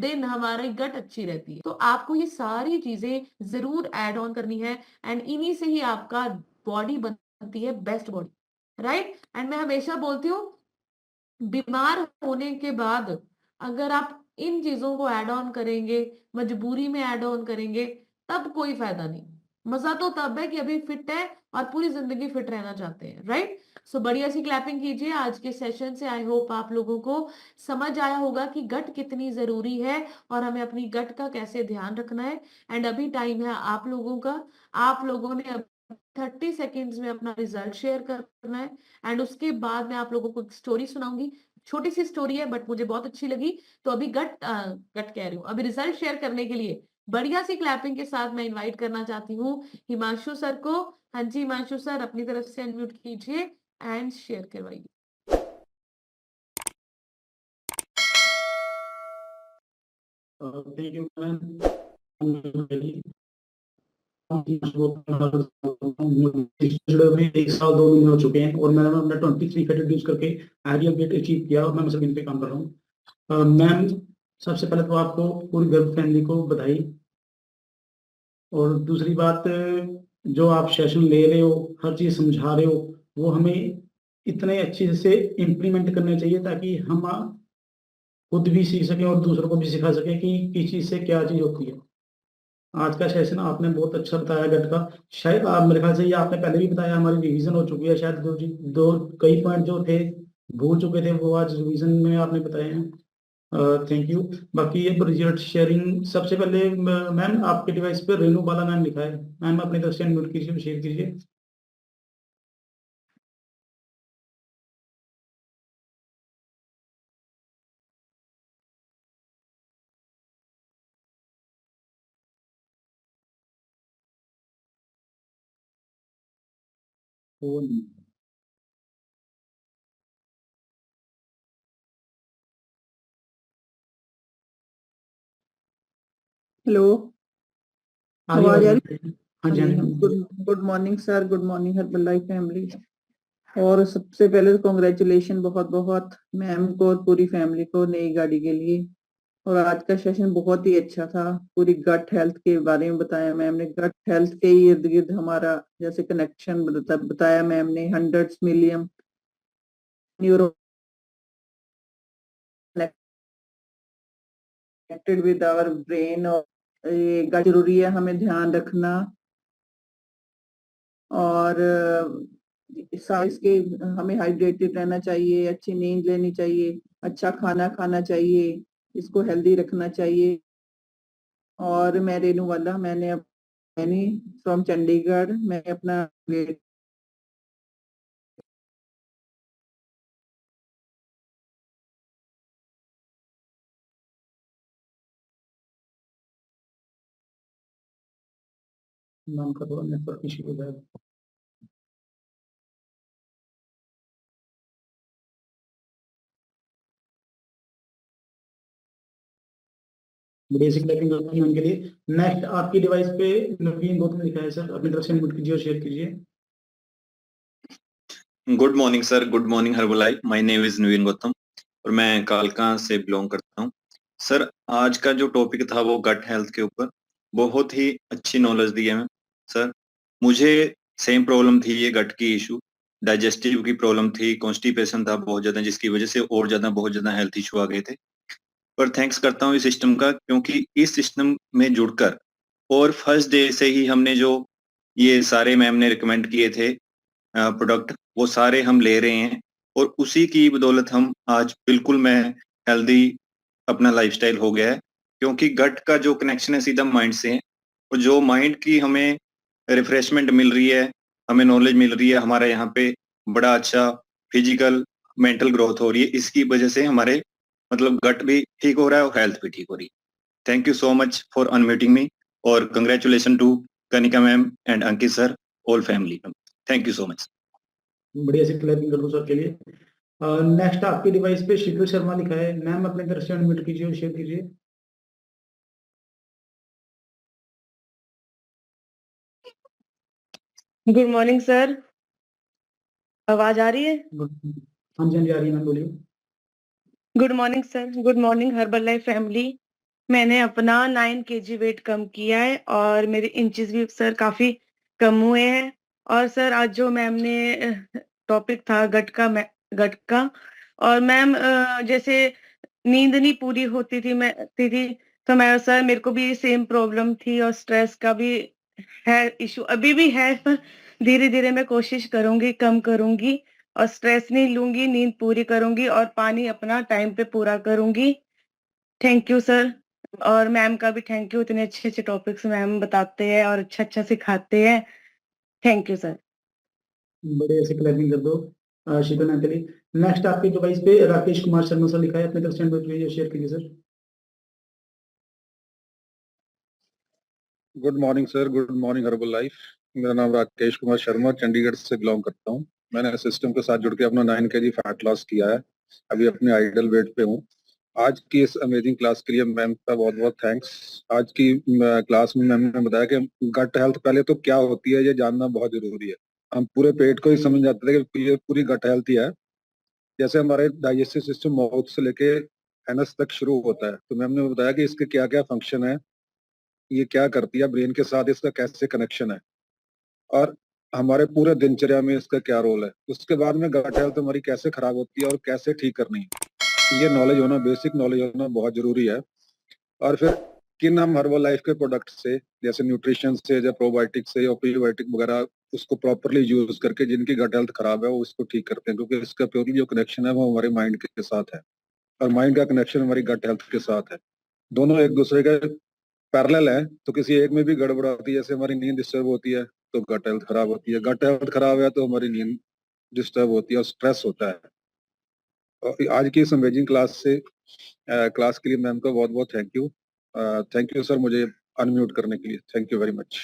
दिन हमारी गट अच्छी रहती है। तो आपको ये सारी चीजें जरूर ऐड ऑन करनी है एंड इन्हीं से ही आपका बॉडी बनती है बेस्ट बॉडी, राइट। एंड मैं हमेशा बोलती हूँ, बीमार होने के बाद अगर आप इन चीजों को ऐड ऑन करेंगे, मजबूरी में ऐड ऑन करेंगे, तब कोई फायदा नहीं। मजा तो तब है कि अभी फिट है और पूरी जिंदगी फिट रहना चाहते हैं, राइट। सो बढ़िया सी क्लैपिंग कीजिए आज के सेशन से। आई होप आप लोगों को समझ आया होगा कि गट कितनी जरूरी है और हमें अपनी गट का कैसे ध्यान रखना है। एंड अभी टाइम है आप लोगों का। आप लोगों ने 30 सेकेंड्स में अपना रिजल्ट शेयर करना है एंड उसके बाद मैं आप लोगों को एक स्टोरी सुनाऊंगी। छोटी सी स्टोरी है बट मुझे बहुत अच्छी लगी। तो अभी गट कह रही हूँ, अभी रिजल्ट शेयर करने के लिए बढ़िया सी क्लैपिंग के साथ मैं इनवाइट करना चाहती हूँ हिमांशु सर को। हाँ जी हिमांशु सर, अपनी तरफ से अनम्यूट कीजिए एंड शेयर करवाइए। थैंक यू में 1 साल 2 महीने हो चुके हैं और मैंने अपना 23 फैट रिड्यूस करके आइडियल वेट अचीव किया और मैं मतलब इन पे काम कर रहा हूँ। मैम सबसे पहले तो आपको पूरी गर्भ फैमिली को बधाई। और दूसरी बात, जो आप सेशन ले रहे हो, हर चीज़ समझा रहे हो, वो हमें इतने अच्छे से इम्प्लीमेंट करने चाहिए ताकि हम खुद भी सीख सकें और दूसरों को भी सिखा सकें कि किस चीज़ से क्या चीज़ होती है। आज का सेशन आपने बहुत अच्छा बताया गट का। शायद आप, मेरे ख्याल से ये आपने पहले भी बताया, हमारी रिवीजन हो चुकी है। शायद दो कई पॉइंट जो थे भूल चुके थे वो आज रिवीजन में आपने बताए हैं। Thank you. बाकी ये रिजल्ट शेयरिंग, सबसे पहले मैम आपके डिवाइस पे रेनू बाला मैम लिखा है, मैम अपनी तरफ से अनम्यूट कीजिए, शेयर कीजिए। हेलो, आगे आवाज आ आवाज रही हाँ जी, हाँ जी। Good morning sir, good morning Herbalife family. और सबसे पहले तो कॉन्ग्रेचुलेशन बहुत बहुत मैम को और पूरी फैमिली को नई गाड़ी के लिए। और आज का सेशन बहुत ही अच्छा था, पूरी गट हेल्थ के बारे में बताया मैम ने। गट हेल्थ के इर्द गिर्द हमारा जैसे कनेक्शन बताया मैम ने, 100 million neuro connected with our brain. और ये गट जरूरी है, हमें ध्यान रखना। और साइज के हमें हाइड्रेटेड रहना चाहिए, अच्छी नींद लेनी चाहिए, अच्छा खाना खाना चाहिए, इसको हेल्दी रखना चाहिए। और मैं रेनू वाला, मैंने फ्रॉम चंडीगढ़, मैं अपना वेट नाम का थोड़ा नेटवर्क इशू हो जाएगा। बेसिक टाइपिंग करनी है उनके लिए। नेक्स्ट आपकी डिवाइस पे नवीन गौतम लिखा है सर, अपनी तरफ से अनम्यूट कीजिए और शेयर कीजिए। Good morning sir, good morning Herbalife. My name is Naveen Gautam और मैं कालका से बिलोंग करता हूँ। सर आज का जो टॉपिक था वो गट हेल्थ के ऊपर, बहुत ही अच्छी नॉलेज दी है मैम। सर मुझे सेम प्रॉब्लम थी, ये गट की इशू, डाइजेस्टिव की प्रॉब्लम थी, कॉन्स्टिपेशन था बहुत ज्यादा, जिसकी वजह से और ज्यादा बहुत ज्यादा हेल्थ इशू आ गए थे। पर थैंक्स करता हूँ इस सिस्टम का, क्योंकि इस सिस्टम में जुड़कर और फर्स्ट डे से ही हमने जो ये सारे मैम ने रिकमेंड किए थे प्रोडक्ट, वो सारे हम ले रहे हैं, और उसी की बदौलत हम आज बिल्कुल मैं हेल्दी अपना लाइफस्टाइल हो गया है। क्योंकि गट का जो कनेक्शन है सीधा माइंड से है, और जो माइंड की हमें रिफ्रेशमेंट मिल रही है, हमें नॉलेज मिल रही है, हमारा यहाँ पे बड़ा अच्छा फिजिकल मेंटल ग्रोथ हो रही है, इसकी वजह से हमारे मतलब गट भी ठीक हो रहा है और हेल्थ भी ठीक हो रही है। Thank you so much for unmuting me, और congratulation to Kanika ma'am and Ankit sir, all family. Thank you so much. बढ़िया से क्लैपिंग कर दो सर के लिए। नेक्स्ट आपके डिवाइस पे शीतल शर्मा लिखा है, मैम अपने तरफ से अनम्यूट कीजिए और शेयर कीजिए। गुड मॉर्निंग सर, आवाज आ रही है? हाँ जी, हाँ जी, आ रही है मैम, बोलिए। Good morning sir, good morning Herbalife family. मैंने अपना 9 kg वेट कम किया है और मेरे इंचेस भी सर काफी कम हुए हैं। और सर आज जो मैम ने टॉपिक था गट का, और मैम जैसे नींद नहीं पूरी होती थी तो मैं सर मेरे को भी सेम प्रॉब्लम थी, और स्ट्रेस का भी है इशू, अभी भी है, पर धीरे धीरे मैं कोशिश करूंगी, कम करूंगी, और स्ट्रेस नहीं लूंगी, नींद पूरी करूंगी और पानी अपना टाइम पे पूरा करूंगी। Thank you sir. और मैम का भी थैंक यू, इतने अच्छे अच्छे टॉपिक्स मैम बताते हैं और अच्छा अच्छा सिखाते हैं। Thank you sir. बढ़िया से क्लैपिंग कर दो शीतल मैम के लिए। नेक्स्ट आपके डिवाइस पे राकेश कुमार शर्मा सर लिखा है, अपने तरफ से अनम्यूट कीजिए और शेयर कीजिए sir. Good morning sir, good morning herbal life. मेरा नाम राकेश कुमार शर्मा, चंडीगढ़ से बिलोंग करता हूँ। मैंने सिस्टम के साथ जुड़ के अपना 9 kg फैट लॉस किया है, अभी अपने आइडल वेट पे हूँ। आज की इस अमेजिंग क्लास के लिए मैम का बहुत बहुत थैंक्स। आज की क्लास में मैम ने बताया कि गट हेल्थ पहले तो क्या होती है ये जानना बहुत जरूरी है। हम पूरे पेट को ही समझ जाते थे कि ये पूरी गट हेल्थ ही है। जैसे हमारे डाइजेस्टिव सिस्टम माउथ से लेके एनस तक शुरू होता है, तो मैम ने बताया कि इसके क्या क्या फंक्शन है, ये क्या करती है, ब्रेन के साथ इसका कैसे कनेक्शन है, और हमारे पूरे दिनचर्या में इसका क्या रोल है। उसके बाद में गट हेल्थ हमारी कैसे खराब होती है और कैसे ठीक करनी है, ये नॉलेज होना, बेसिक नॉलेज होना बहुत जरूरी है। और फिर किन हम हर्बल लाइफ के प्रोडक्ट से, जैसे न्यूट्रिशन से या प्रोबायोटिक से या प्रीबायोटिक वगैरह, उसको प्रॉपरली यूज करके जिनकी गट हेल्थ खराब है वो उसको ठीक करते हैं, क्योंकि इसका प्योरली जो कनेक्शन है वो हमारे माइंड के साथ है, और माइंड का कनेक्शन हमारी गट हेल्थ के साथ है। दोनों एक दूसरे के पैरेलल है, तो किसी एक में भी गड़बड़ आती है, जैसे हमारी नींद डिस्टर्ब होती है तो गट हेल्थ खराब होती है, गट हेल्थ खराब है तो हमारी नींद डिस्टर्ब होती है और स्ट्रेस होता है। और आज की इस अमेजिंग क्लास के लिए मैम का बहुत बहुत थैंक यू सर, मुझे अनम्यूट करने के लिए। Thank you very much.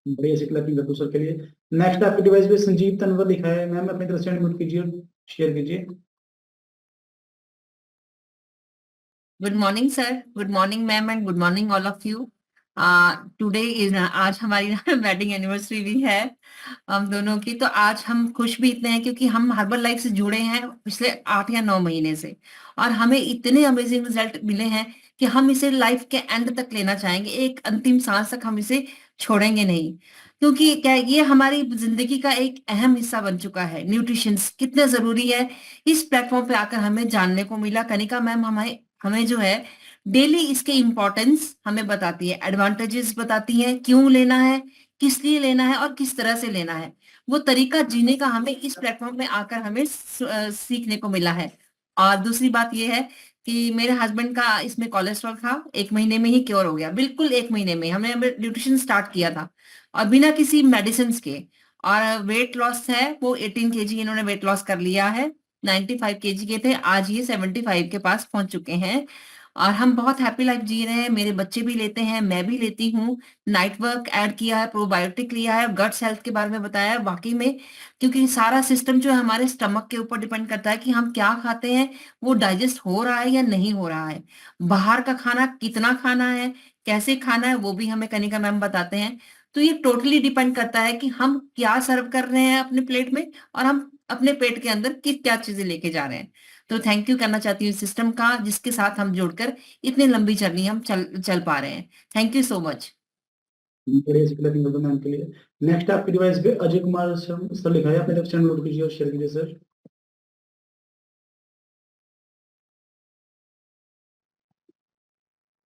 बढ़िया से क्लैपिंग कर दो सर के लिए। नेक्स्ट आपके डिवाइस पे संजीव तनवर लिखा है, मैम अपनी तरफ से अनम्यूट कीजिए और शेयर कीजिए। Good morning sir, good morning ma'am and good morning all of you. Today is, आज हमारी वेडिंग एनिवर्सरी भी है हम दोनों की। तो आज हम खुश भी इतने हैं क्योंकि हम हर्बल लाइफ से जुड़े हैं पिछले 8 या 9 महीने से, और हमें इतने अमेजिंग रिजल्ट मिले हैं कि हम इसे लाइफ के एंड तक लेना चाहेंगे, एक अंतिम सांस तक हम इसे छोड़ेंगे नहीं। क्योंकि क्या ये हमारी जिंदगी का एक अहम हिस्सा बन चुका है। न्यूट्रिशन कितने जरूरी है, इस प्लेटफॉर्म पे आकर हमें जानने को मिला। कनिका मैम हमें हमें जो है डेली इसके इम्पोर्टेंस हमें बताती है, एडवांटेजेस बताती हैं, क्यों लेना है, किस लिए लेना है और किस तरह से लेना है। वो तरीका जीने का हमें इस प्लेटफॉर्म में आकर हमें सीखने को मिला है। और दूसरी बात ये है कि मेरे हस्बैंड का इसमें कोलेस्ट्रॉल था, 1 महीने में ही क्योर हो गया, बिल्कुल 1 महीने में हमने न्यूट्रिशन स्टार्ट किया था और बिना किसी मेडिसिन के। और वेट लॉस है वो 18 kg इन्होंने वेट लॉस कर लिया है। 95 kg के थे, आज ये 75 के पास पहुंच चुके हैं, और हम बहुत हैप्पी लाइफ जी रहे हैं। मेरे बच्चे भी लेते हैं, मैं भी लेती हूँ। नाइट वर्क ऐड किया है, प्रोबायोटिक लिया है, गट्स हेल्थ के बारे में बताया है। बाकी में क्योंकि सारा सिस्टम जो है हमारे स्टमक के ऊपर डिपेंड करता है कि हम क्या खाते हैं, वो डाइजेस्ट हो रहा है या नहीं हो रहा है। बाहर का खाना कितना खाना है, कैसे खाना है, वो भी हमें कनिका मैम बताते हैं। तो ये टोटली डिपेंड करता है कि हम क्या सर्व कर रहे हैं अपने प्लेट में, और हम अपने पेट के अंदर किस क्या चीजें लेके जा रहे हैं। तो थैंक यू करना चाहती हूँ सिस्टम का, जिसके साथ हम जुड़कर इतनी लंबी जर्नी हम चल पा रहे हैं। Thank you so much. बढ़िया सी क्लैपिंग कर दो मैम के लिए। नेक्स्ट आपके डिवाइस पे अजय कुमार सर लिखा है, अपने तरफ से नोट कीजिए और शेयर कीजिए sir.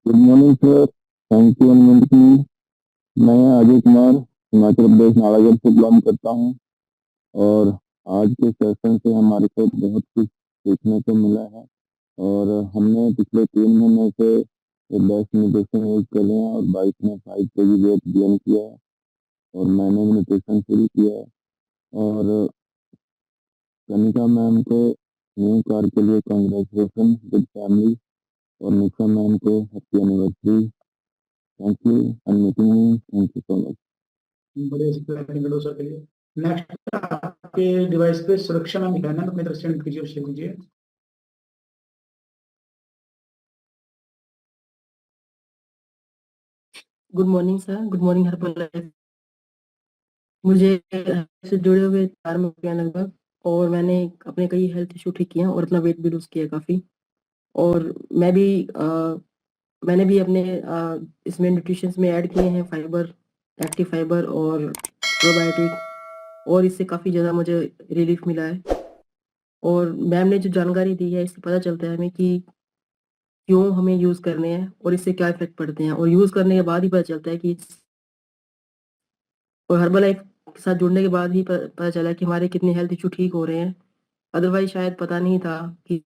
Good morning sir, thank you unmute me. मैं अजय कुमार हिमाचल प्रदेश नालागढ़ से बिलोंग करता हूं और आज के सेशन से हमारे को बहुत कुछ सीखने को मिला है और हमने पिछले 3 महीने से बेस्ट न्यूट्रिशन यूज कर रहे हैं और 22 में 5 kg वेट गेन किया है और मैंने भी न्यूट्रिशन शुरू किया है। और कनिका मैम को न्यू कार के लिए कॉन्ग्रेचुलेसन, गुड फैमिली, और निशा मैम को happy anniversary. Thank you and meeting me, thank you so much. बढ़िया सी क्लैपिंग कर दो सर के लिए। नेक्स्ट आपके डिवाइस पे सुरक्षा मैम लिखा है ना, अपनी तरफ से नोट कीजिए और शेयर कीजिए। Good morning sir, good morning herbal life. मुझे से जुड़े हुए 4 महीने हो गए लगभग और मैंने अपने कई हेल्थ इशू ठीक किए हैं और अपना वेट भी लूज किया काफ़ी। और मैंने भी अपने इसमें न्यूट्रिशंस में ऐड किए हैं फाइबर, एक्टिव फाइबर और प्रोबायोटिक, और इससे काफ़ी ज़्यादा मुझे रिलीफ मिला है। और मैम ने जो जानकारी दी है इससे पता चलता है हमें कि क्यों हमें यूज़ करने हैं और इससे क्या इफेक्ट पड़ते हैं, और यूज़ करने के बाद ही पता चलता है कि और हर्बल लाइफ के साथ जुड़ने के बाद ही पता चला कि हमारे कितने हेल्थ इशू ठीक हो रहे हैं। अदरवाइज शायद पता नहीं था कि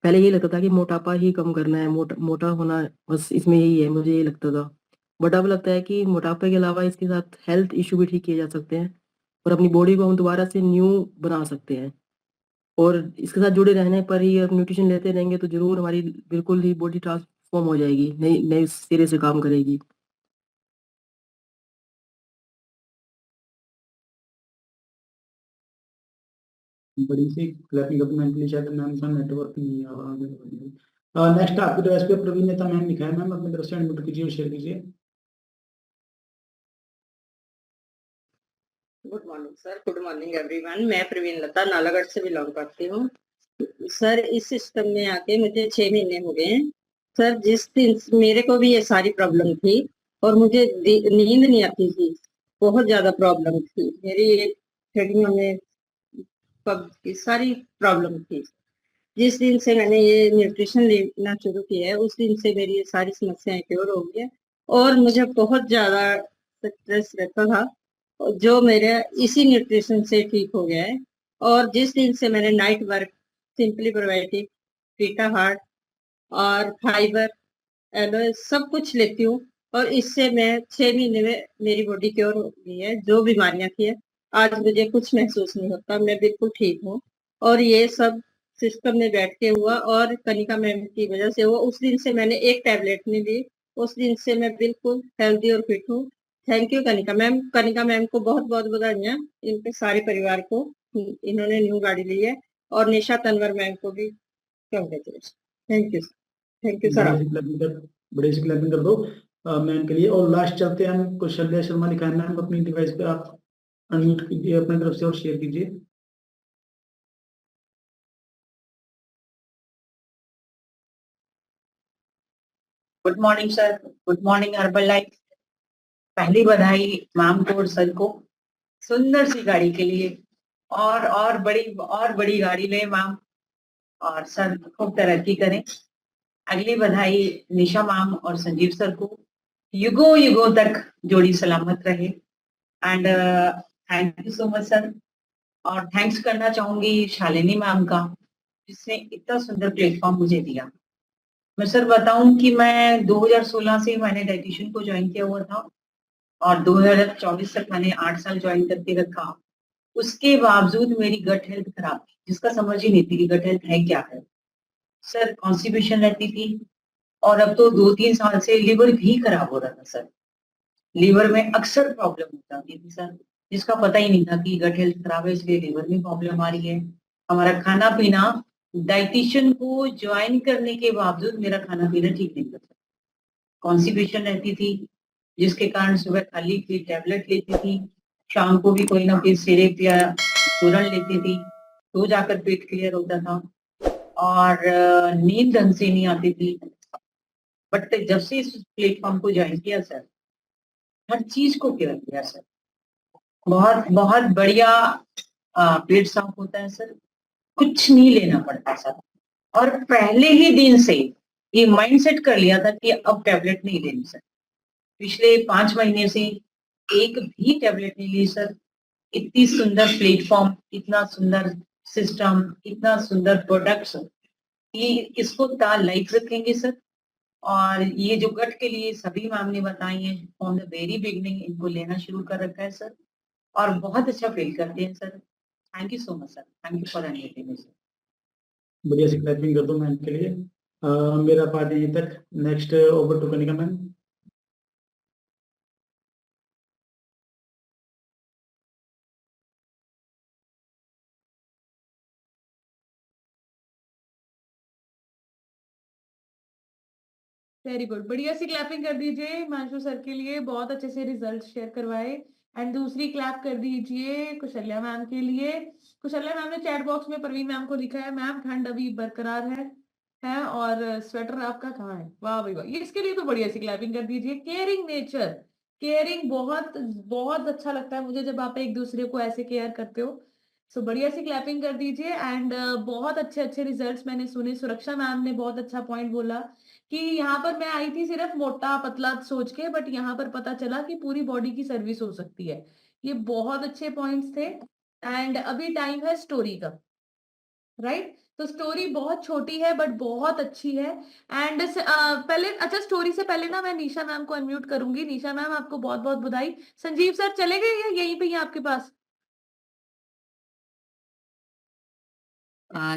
पहले ये लगता था कि मोटापा ही कम करना है, मोटा होना बस इसमें यही है, मुझे ये लगता था। बट अब लगता है कि मोटापे के अलावा इसके साथ हेल्थ इशू भी ठीक किए जा सकते हैं और अपनी बॉडी को हम दोबारा से न्यू बना सकते हैं। और इसके साथ जुड़े रहने पर ही अब न्यूट्रिशन लेते रहेंगे तो जरूर हमारी बिल्कुल ही बॉडी ट्रांसफॉर्म हो जाएगी, नई नई सिरे से काम करेगी। बड़ी सी क्लैपिंग कर दो मैम के लिए, शायद मैम का नेटवर्क नहीं आ रहा। नेक्स्ट आपके डिवाइस पे प्रवीण नेता मैम लिखा है, मैम अपनी तरफ से नोट कीजिए और शेयर कीजिए। Good morning sir, good morning everyone. मैं प्रवीण लता नालागढ़ से बिलोंग करती हूँ। सर इस सिस्टम में आके मुझे 6 महीने हो गए हैं। सर जिस दिन मेरे को भी ये सारी प्रॉब्लम थी और मुझे नींद नहीं आती थी, बहुत ज्यादा प्रॉब्लम थी मेरी, हड्डियों में कब्ज की सारी प्रॉब्लम थी। जिस दिन से मैंने ये न्यूट्रिशन लेना शुरू किया है उस दिन से मेरी ये सारी समस्याएं क्योर हो गई है और मुझे बहुत ज्यादा स्ट्रेस रहता था जो मेरे इसी न्यूट्रिशन से ठीक हो गया है। और जिस दिन से मैंने नाइट वर्क, सिंपली प्रोबायोटिक, पीटा हार्ट और फाइबर, एलोए सब कुछ लेती हूँ और इससे मैं 6 महीने में मेरी बॉडी क्योर हो गई है। जो बीमारियां थी आज मुझे कुछ महसूस नहीं होता, मैं बिल्कुल ठीक हूँ। और ये सब सिस्टम में बैठ के हुआ और कनिका मैम की वजह से हुआ। उस दिन से मैंने एक टैबलेट नहीं ली, उस दिन से मैं बिल्कुल हेल्दी और फिट हूँ। Thank you Kanika ma'am. Kanika ma'am को बहुत बहुत बधाइयाँ, इनके सारे परिवार को, इन्होंने न्यू गाड़ी ली है। और निशा तनवर मैम को भी कांग्रेचुलेशन। Thank you sir. बड़ी सी क्लैपिंग कर दो मैम के लिए। और लास्ट चलते हैं हम कौशल्या शर्मा लिखा है मैम, अपनी डिवाइस पे आप अनम्यूट कीजिए अपनी तरफ से और शेयर कीजिए। Good morning sir, good morning herbal life. पहली बधाई मैम को और सर को सुंदर सी गाड़ी के लिए, और बड़ी गाड़ी ले मैम, और सर खूब तरक्की करें। अगली बधाई निशा मैम और संजीव सर को, युगों युगों तक जोड़ी सलामत रहे। And thank you so much sir. और थैंक्स करना चाहूंगी शालिनी मैम का, जिसने इतना सुंदर प्लेटफॉर्म मुझे दिया। मैं सर बताऊं कि मैं 2016 से मैंने डाइटिशियन को ज्वाइन किया हुआ था और 2024 तक मैंने 8 साल ज्वाइन करके रखा। उसके बावजूद मेरी गट हेल्थ खराब थी, जिसका समझ ही नहीं थी कि गट हेल्थ है क्या है। सर कॉन्स्टिपेशन रहती थी और अब तो 2-3 साल से लिवर भी खराब हो रहा था सर। लिवर में अक्सर प्रॉब्लम हो जाती थी सर, जिसका पता ही नहीं था कि गट हेल्थ खराब है इसलिए लिवर में प्रॉब्लम आ रही है। हमारा खाना पीना, डाइटिशियन को ज्वाइन करने के बावजूद मेरा खाना पीना ठीक नहीं था। कॉन्स्टिपेशन रहती थी, जिसके कारण सुबह खाली पेट टैबलेट लेती थी, शाम को भी कोई ना कोई सिरप या चूरन लेती थी तो जाकर पेट क्लियर होता था और नींद ढंग से नहीं आती थी। बट जब से इस प्लेटफॉर्म को ज्वाइन किया सर, हर चीज को क्लियर किया सर। बहुत बहुत बढ़िया पेट साफ होता है सर, कुछ नहीं लेना पड़ता सर। और पहले ही दिन से ये माइंड सेट कर लिया था कि अब टैबलेट नहीं लेनी सर। पिछले 5 महीने से एक भी टैबलेट नहीं ली सर। इतनी सुंदर प्लेटफॉर्म, इतना सुंदर सिस्टम, इतना सुंदर प्रोडक्ट्स, ये इसको लाइफ रखेंगे सर। और ये जो गट के लिए सभी मैम ने बताई है, फ्रॉम द वेरी बिगनिंग इनको लेना शुरू कर रखा है सर, और बहुत अच्छा फील करते हैं sir. Thank you so much sir, thank you for inviting me sir. बढ़िया से क्लैपिंग कर दो मैम के लिए। मेरा पार्ट यहीं तक। Next over to Kanika ma'am. Very good, बढ़िया सी क्लैपिंग कर दीजिए हिमांशु सर के लिए, बहुत अच्छे से रिजल्ट शेयर करवाए। एंड दूसरी क्लैप कर दीजिए कुशल्या मैम के लिए। कुशल्या मैम ने चैट बॉक्स में परवीन मैम को लिखा है, मैम ठंड अभी बरकरार है और स्वेटर आपका कहाँ है। वाह भाई वाह, ये इसके लिए तो बढ़िया सी क्लैपिंग कर दीजिए। केयरिंग नेचर, केयरिंग, बहुत बहुत अच्छा लगता है मुझे जब आप एक दूसरे को ऐसे केयर करते हो। सो बढ़िया सी क्लैपिंग कर दीजिए। एंड बहुत अच्छे अच्छे रिजल्ट्स मैंने सुने। सुरक्षा मैम ने बहुत अच्छा पॉइंट बोला कि यहाँ पर मैं आई थी सिर्फ मोटा पतला सोच के, बट यहाँ पर पता चला कि पूरी बॉडी की सर्विस हो सकती है। ये बहुत अच्छे पॉइंट्स थे। एंड अभी टाइम है स्टोरी का, राइट? तो स्टोरी बहुत छोटी है बट बहुत अच्छी है। एंड पहले, अच्छा स्टोरी से पहले ना मैं निशा मैम को अनम्यूट करूंगी। निशा मैम आपको बहुत बहुत बधाई। संजीव सर चले गए या यहीं पे ही आपके पास?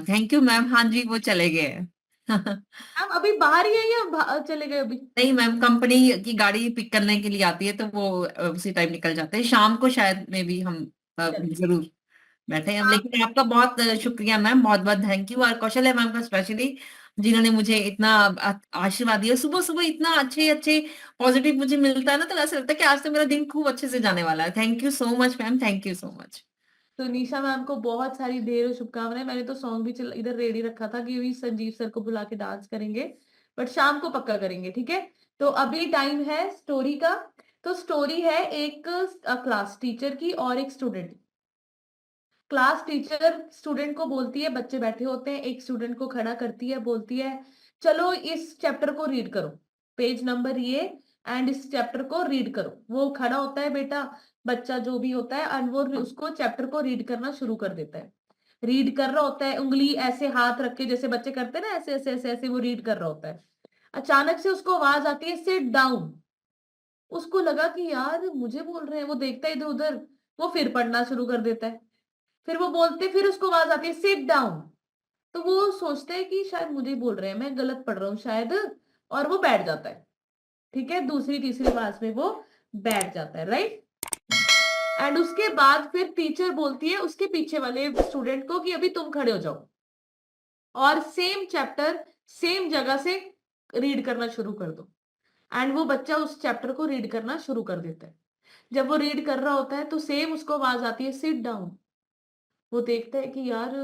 Thank you ma'am. हाँ जी, वो चले गए मैम अभी बाहर ही है या चले गए अभी? नहीं मैम, कंपनी की गाड़ी पिक करने के लिए आती है तो वो उसी टाइम निकल जाते हैं। शाम को शायद में भी हम जरूर बैठे हैं। लेकिन आपका बहुत शुक्रिया मैम, बहुत बहुत थैंक यू। और कौशल्या मैम का स्पेशली, जिन्होंने मुझे इतना आशीर्वाद दिया। सुबह सुबह इतना अच्छे अच्छे पॉजिटिव मुझे मिलता है ना, तो ऐसा लगता है कि आज तो मेरा दिन खूब अच्छे से जाने वाला है। Thank you so much ma'am, thank you so much. तो निशा मैम को बहुत सारी ढेरों शुभकामनाएं। मैंने तो सॉन्ग भी इधर रेडी रखा था कि भी संजीव सर को बुला के डांस करेंगे, बट शाम को पक्का करेंगे, ठीक है? तो अभी टाइम है स्टोरी का। तो स्टोरी है एक क्लास टीचर की और एक स्टूडेंट। क्लास टीचर स्टूडेंट को बोलती है, बच्चे बैठे होते हैं, एक स्टूडेंट को खड़ा करती है, बोलती है चलो इस चैप्टर को रीड करो, पेज नंबर ये, एंड इस चैप्टर को रीड करो। वो खड़ा होता है बेटा, बच्चा जो भी होता है, एंड वो उसको चैप्टर को रीड करना शुरू कर देता है। रीड कर रहा होता है, उंगली ऐसे हाथ रख के जैसे बच्चे करते हैं ना, ऐसे ऐसे ऐसे ऐसे वो रीड कर रहा होता है। अचानक से उसको आवाज आती है सिट डाउन। उसको लगा कि यार मुझे बोल रहे हैं, वो देखता है इधर उधर, वो फिर पढ़ना शुरू कर देता है। फिर वो बोलते, फिर उसको आवाज आती है सिट डाउन। तो वो सोचता है कि शायद मुझे ही बोल रहे हैं, मैं गलत पढ़ रहा हूँ शायद, और वो बैठ जाता है। ठीक है, दूसरी तीसरी क्लास में वो बैठ जाता है, राइट? एंड उसके बाद फिर टीचर बोलती है उसके पीछे वाले स्टूडेंट को कि अभी तुम खड़े हो जाओ और सेम चैप्टर सेम जगह से रीड करना शुरू कर दो। एंड वो बच्चा उस चैप्टर को रीड करना शुरू कर देता है। जब वो रीड कर रहा होता है तो सेम उसको आवाज आती है सिट डाउन। वो देखता है कि यार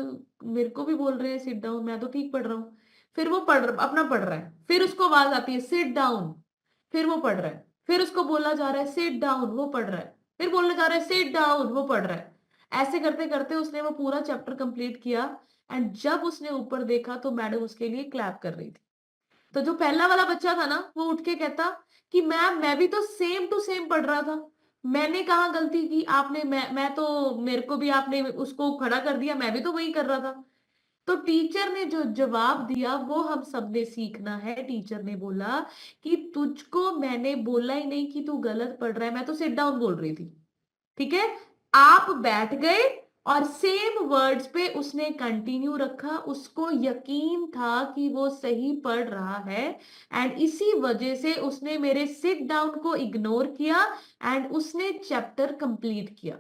मेरे को भी बोल रहे हैं सिट डाउन, मैं तो ठीक पढ़ रहा हूँ। फिर वो अपना पढ़ रहा है, फिर उसको आवाज आती है सिट डाउन। फिर वो पढ़ रहा है, फिर उसको बोला जा रहा है सिट डाउन, वो पढ़ रहा है, फिर बोलने जा रहा है सिट डाउन, वो पढ़ रहा है। ऐसे करते करते उसने वो पूरा चैप्टर कंप्लीट किया। एंड जब उसने ऊपर देखा तो मैडम उसके लिए क्लैप कर रही थी। तो जो पहला वाला बच्चा था ना, वो उठ के कहता कि मैम मैं भी तो सेम टू सेम पढ़ रहा था, मैंने कहाँ गलती की, आपने मैं तो मेरे को भी आपने उसको खड़ा कर दिया, मैं भी तो वही कर रहा था। तो टीचर ने जो जवाब दिया वो हम सब ने सीखना है। टीचर ने बोला कि तुझको मैंने बोला ही नहीं कि तू गलत पढ़ रहा है, मैं तो सिट डाउन बोल रही थी। ठीक है, आप बैठ गए और सेम वर्ड्स पे उसने कंटिन्यू रखा। उसको यकीन था कि वो सही पढ़ रहा है, एंड इसी वजह से उसने मेरे सिट डाउन को इग्नोर किया एंड उसने चैप्टर कंप्लीट किया।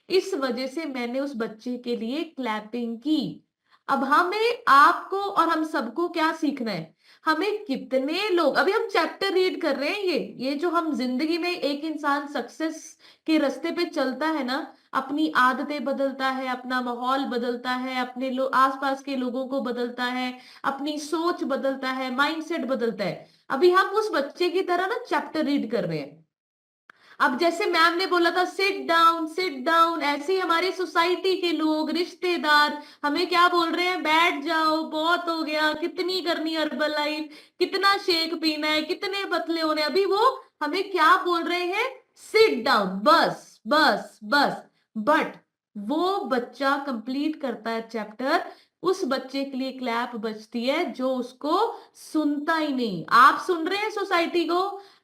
इस वजह से मैंने उस बच्चे के लिए क्लैपिंग की। अब हमें, आपको और हम सबको क्या सीखना है? हमें कितने लोग, अभी हम चैप्टर रीड कर रहे हैं, ये जो हम जिंदगी में एक इंसान सक्सेस के रास्ते पे चलता है ना, अपनी आदतें बदलता है, अपना माहौल बदलता है, अपने आसपास के लोगों को बदलता है, अपनी सोच बदलता है, माइंडसेट बदलता है। अभी हम उस बच्चे की तरह ना चैप्टर रीड कर रहे हैं। अब जैसे मैम ने बोला था सिट डाउन, ऐसे ही हमारे सोसाइटी के लोग, रिश्तेदार हमें क्या बोल रहे हैं, बैठ जाओ, बहुत हो गया, कितनी करनी हर्बल लाइफ, कितना शेक पीना है, कितने पतले होने। अभी वो हमें क्या बोल रहे हैं, सिट डाउन, बस बस बस। बट वो बच्चा कंप्लीट करता है चैप्टर, उस बच्चे के लिए क्लैप बजती है जो उसको सुनता ही नहीं। आप सुन रहे हैं सोसाइटी को,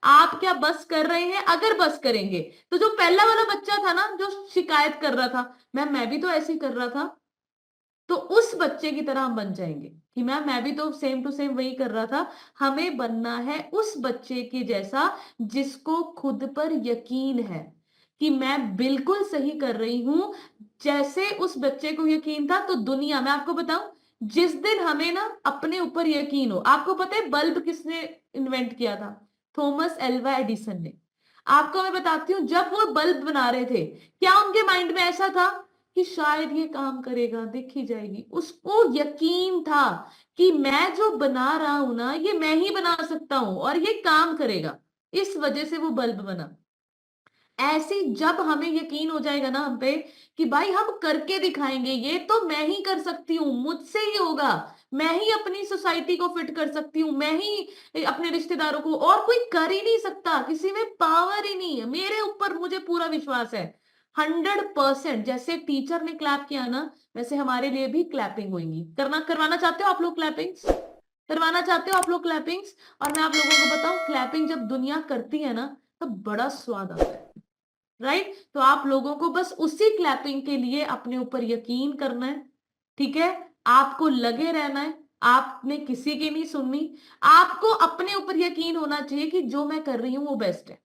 आप क्या बस कर रहे हैं? अगर बस करेंगे तो जो पहला वाला बच्चा था ना, जो शिकायत कर रहा था, मैम मैं भी तो ऐसे ही कर रहा था, तो उस बच्चे की तरह हम बन जाएंगे कि मैम मैं भी तो सेम टू सेम वही कर रहा था। हमें बनना है उस बच्चे के जैसा जिसको खुद पर यकीन है कि मैं बिल्कुल सही कर रही हूं। जैसे उस बच्चे को यकीन था, तो दुनिया, मैं आपको बताऊं, जिस दिन हमें ना अपने ऊपर यकीन हो, आपको पता है बल्ब किसने इन्वेंट किया था? थॉमस एल्वा एडिसन ने। आपको मैं बताती हूँ, जब वो बल्ब बना रहे थे, क्या उनके माइंड में ऐसा था कि शायद ये काम करेगा, देखी जाएगी? उसको यकीन था कि मैं जो बना रहा हूं ना, ये मैं ही बना सकता हूं और ये काम करेगा। इस वजह से वो बल्ब बना। ऐसे जब हमें यकीन हो जाएगा ना हम पे कि भाई हम करके दिखाएंगे, ये तो मैं ही कर सकती हूँ, मुझसे ही होगा, मैं ही अपनी सोसाइटी को फिट कर सकती हूँ, मैं ही अपने रिश्तेदारों को, और कोई कर ही नहीं सकता, किसी में पावर ही नहीं है, मेरे ऊपर मुझे पूरा विश्वास है 100%। जैसे टीचर ने क्लैप किया ना, वैसे हमारे लिए भी क्लैपिंग होगी। करवाना चाहते हो आप लोग क्लैपिंग्स? करवाना चाहते हो आप लोग क्लैपिंग्स? और मैं आप लोगों को बताऊं, क्लैपिंग जब दुनिया करती है ना, तो बड़ा स्वाद आता है, राइट? तो आप लोगों को बस उसी क्लैपिंग के लिए अपने ऊपर यकीन करना है, ठीक है? आपको लगे रहना है, आपने किसी की नहीं सुननी, आपको अपने ऊपर यकीन होना चाहिए कि जो मैं कर रही हूं वो बेस्ट है,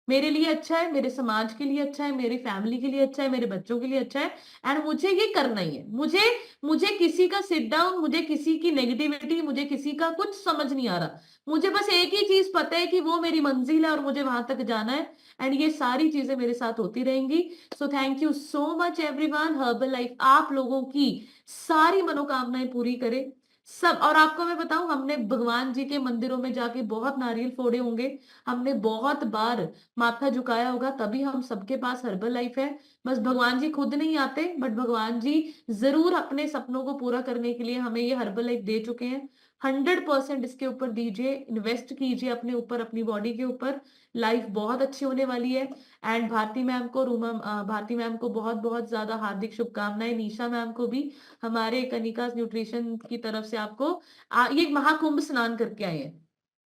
मेरे लिए अच्छा है, मेरे समाज के लिए अच्छा है, मेरी फैमिली के लिए अच्छा है, मेरे बच्चों के लिए अच्छा है, एंड मुझे ये करना ही है। मुझे मुझे किसी का सिट डाउन, मुझे किसी की नेगेटिविटी, मुझे किसी का कुछ समझ नहीं आ रहा। मुझे बस एक ही चीज पता है कि वो मेरी मंजिल है और मुझे वहां तक जाना है, एंड ये सारी चीजें मेरे साथ होती रहेंगी। So thank you so much everyone. Herbal life आप लोगों की सारी मनोकामनाएं पूरी करे सब। और आपको मैं बताऊं, हमने भगवान जी के मंदिरों में जाके बहुत नारियल फोड़े होंगे, हमने बहुत बार माथा झुकाया होगा, तभी हम सबके पास हर्बल लाइफ है। बस भगवान जी खुद नहीं आते, बट भगवान जी जरूर अपने सपनों को पूरा करने के लिए हमें ये हर्बल लाइफ दे चुके हैं। 100% इसके ऊपर दीजिए, इन्वेस्ट कीजिए अपने ऊपर, अपनी बॉडी के ऊपर, लाइफ बहुत अच्छी होने वाली है। एंड भारती मैम को, भारती मैम को बहुत बहुत ज्यादा हार्दिक शुभकामनाएं, निशा मैम को भी, हमारे कनिका न्यूट्रिशन की तरफ से आपको ये महाकुंभ स्नान करके आए हैं,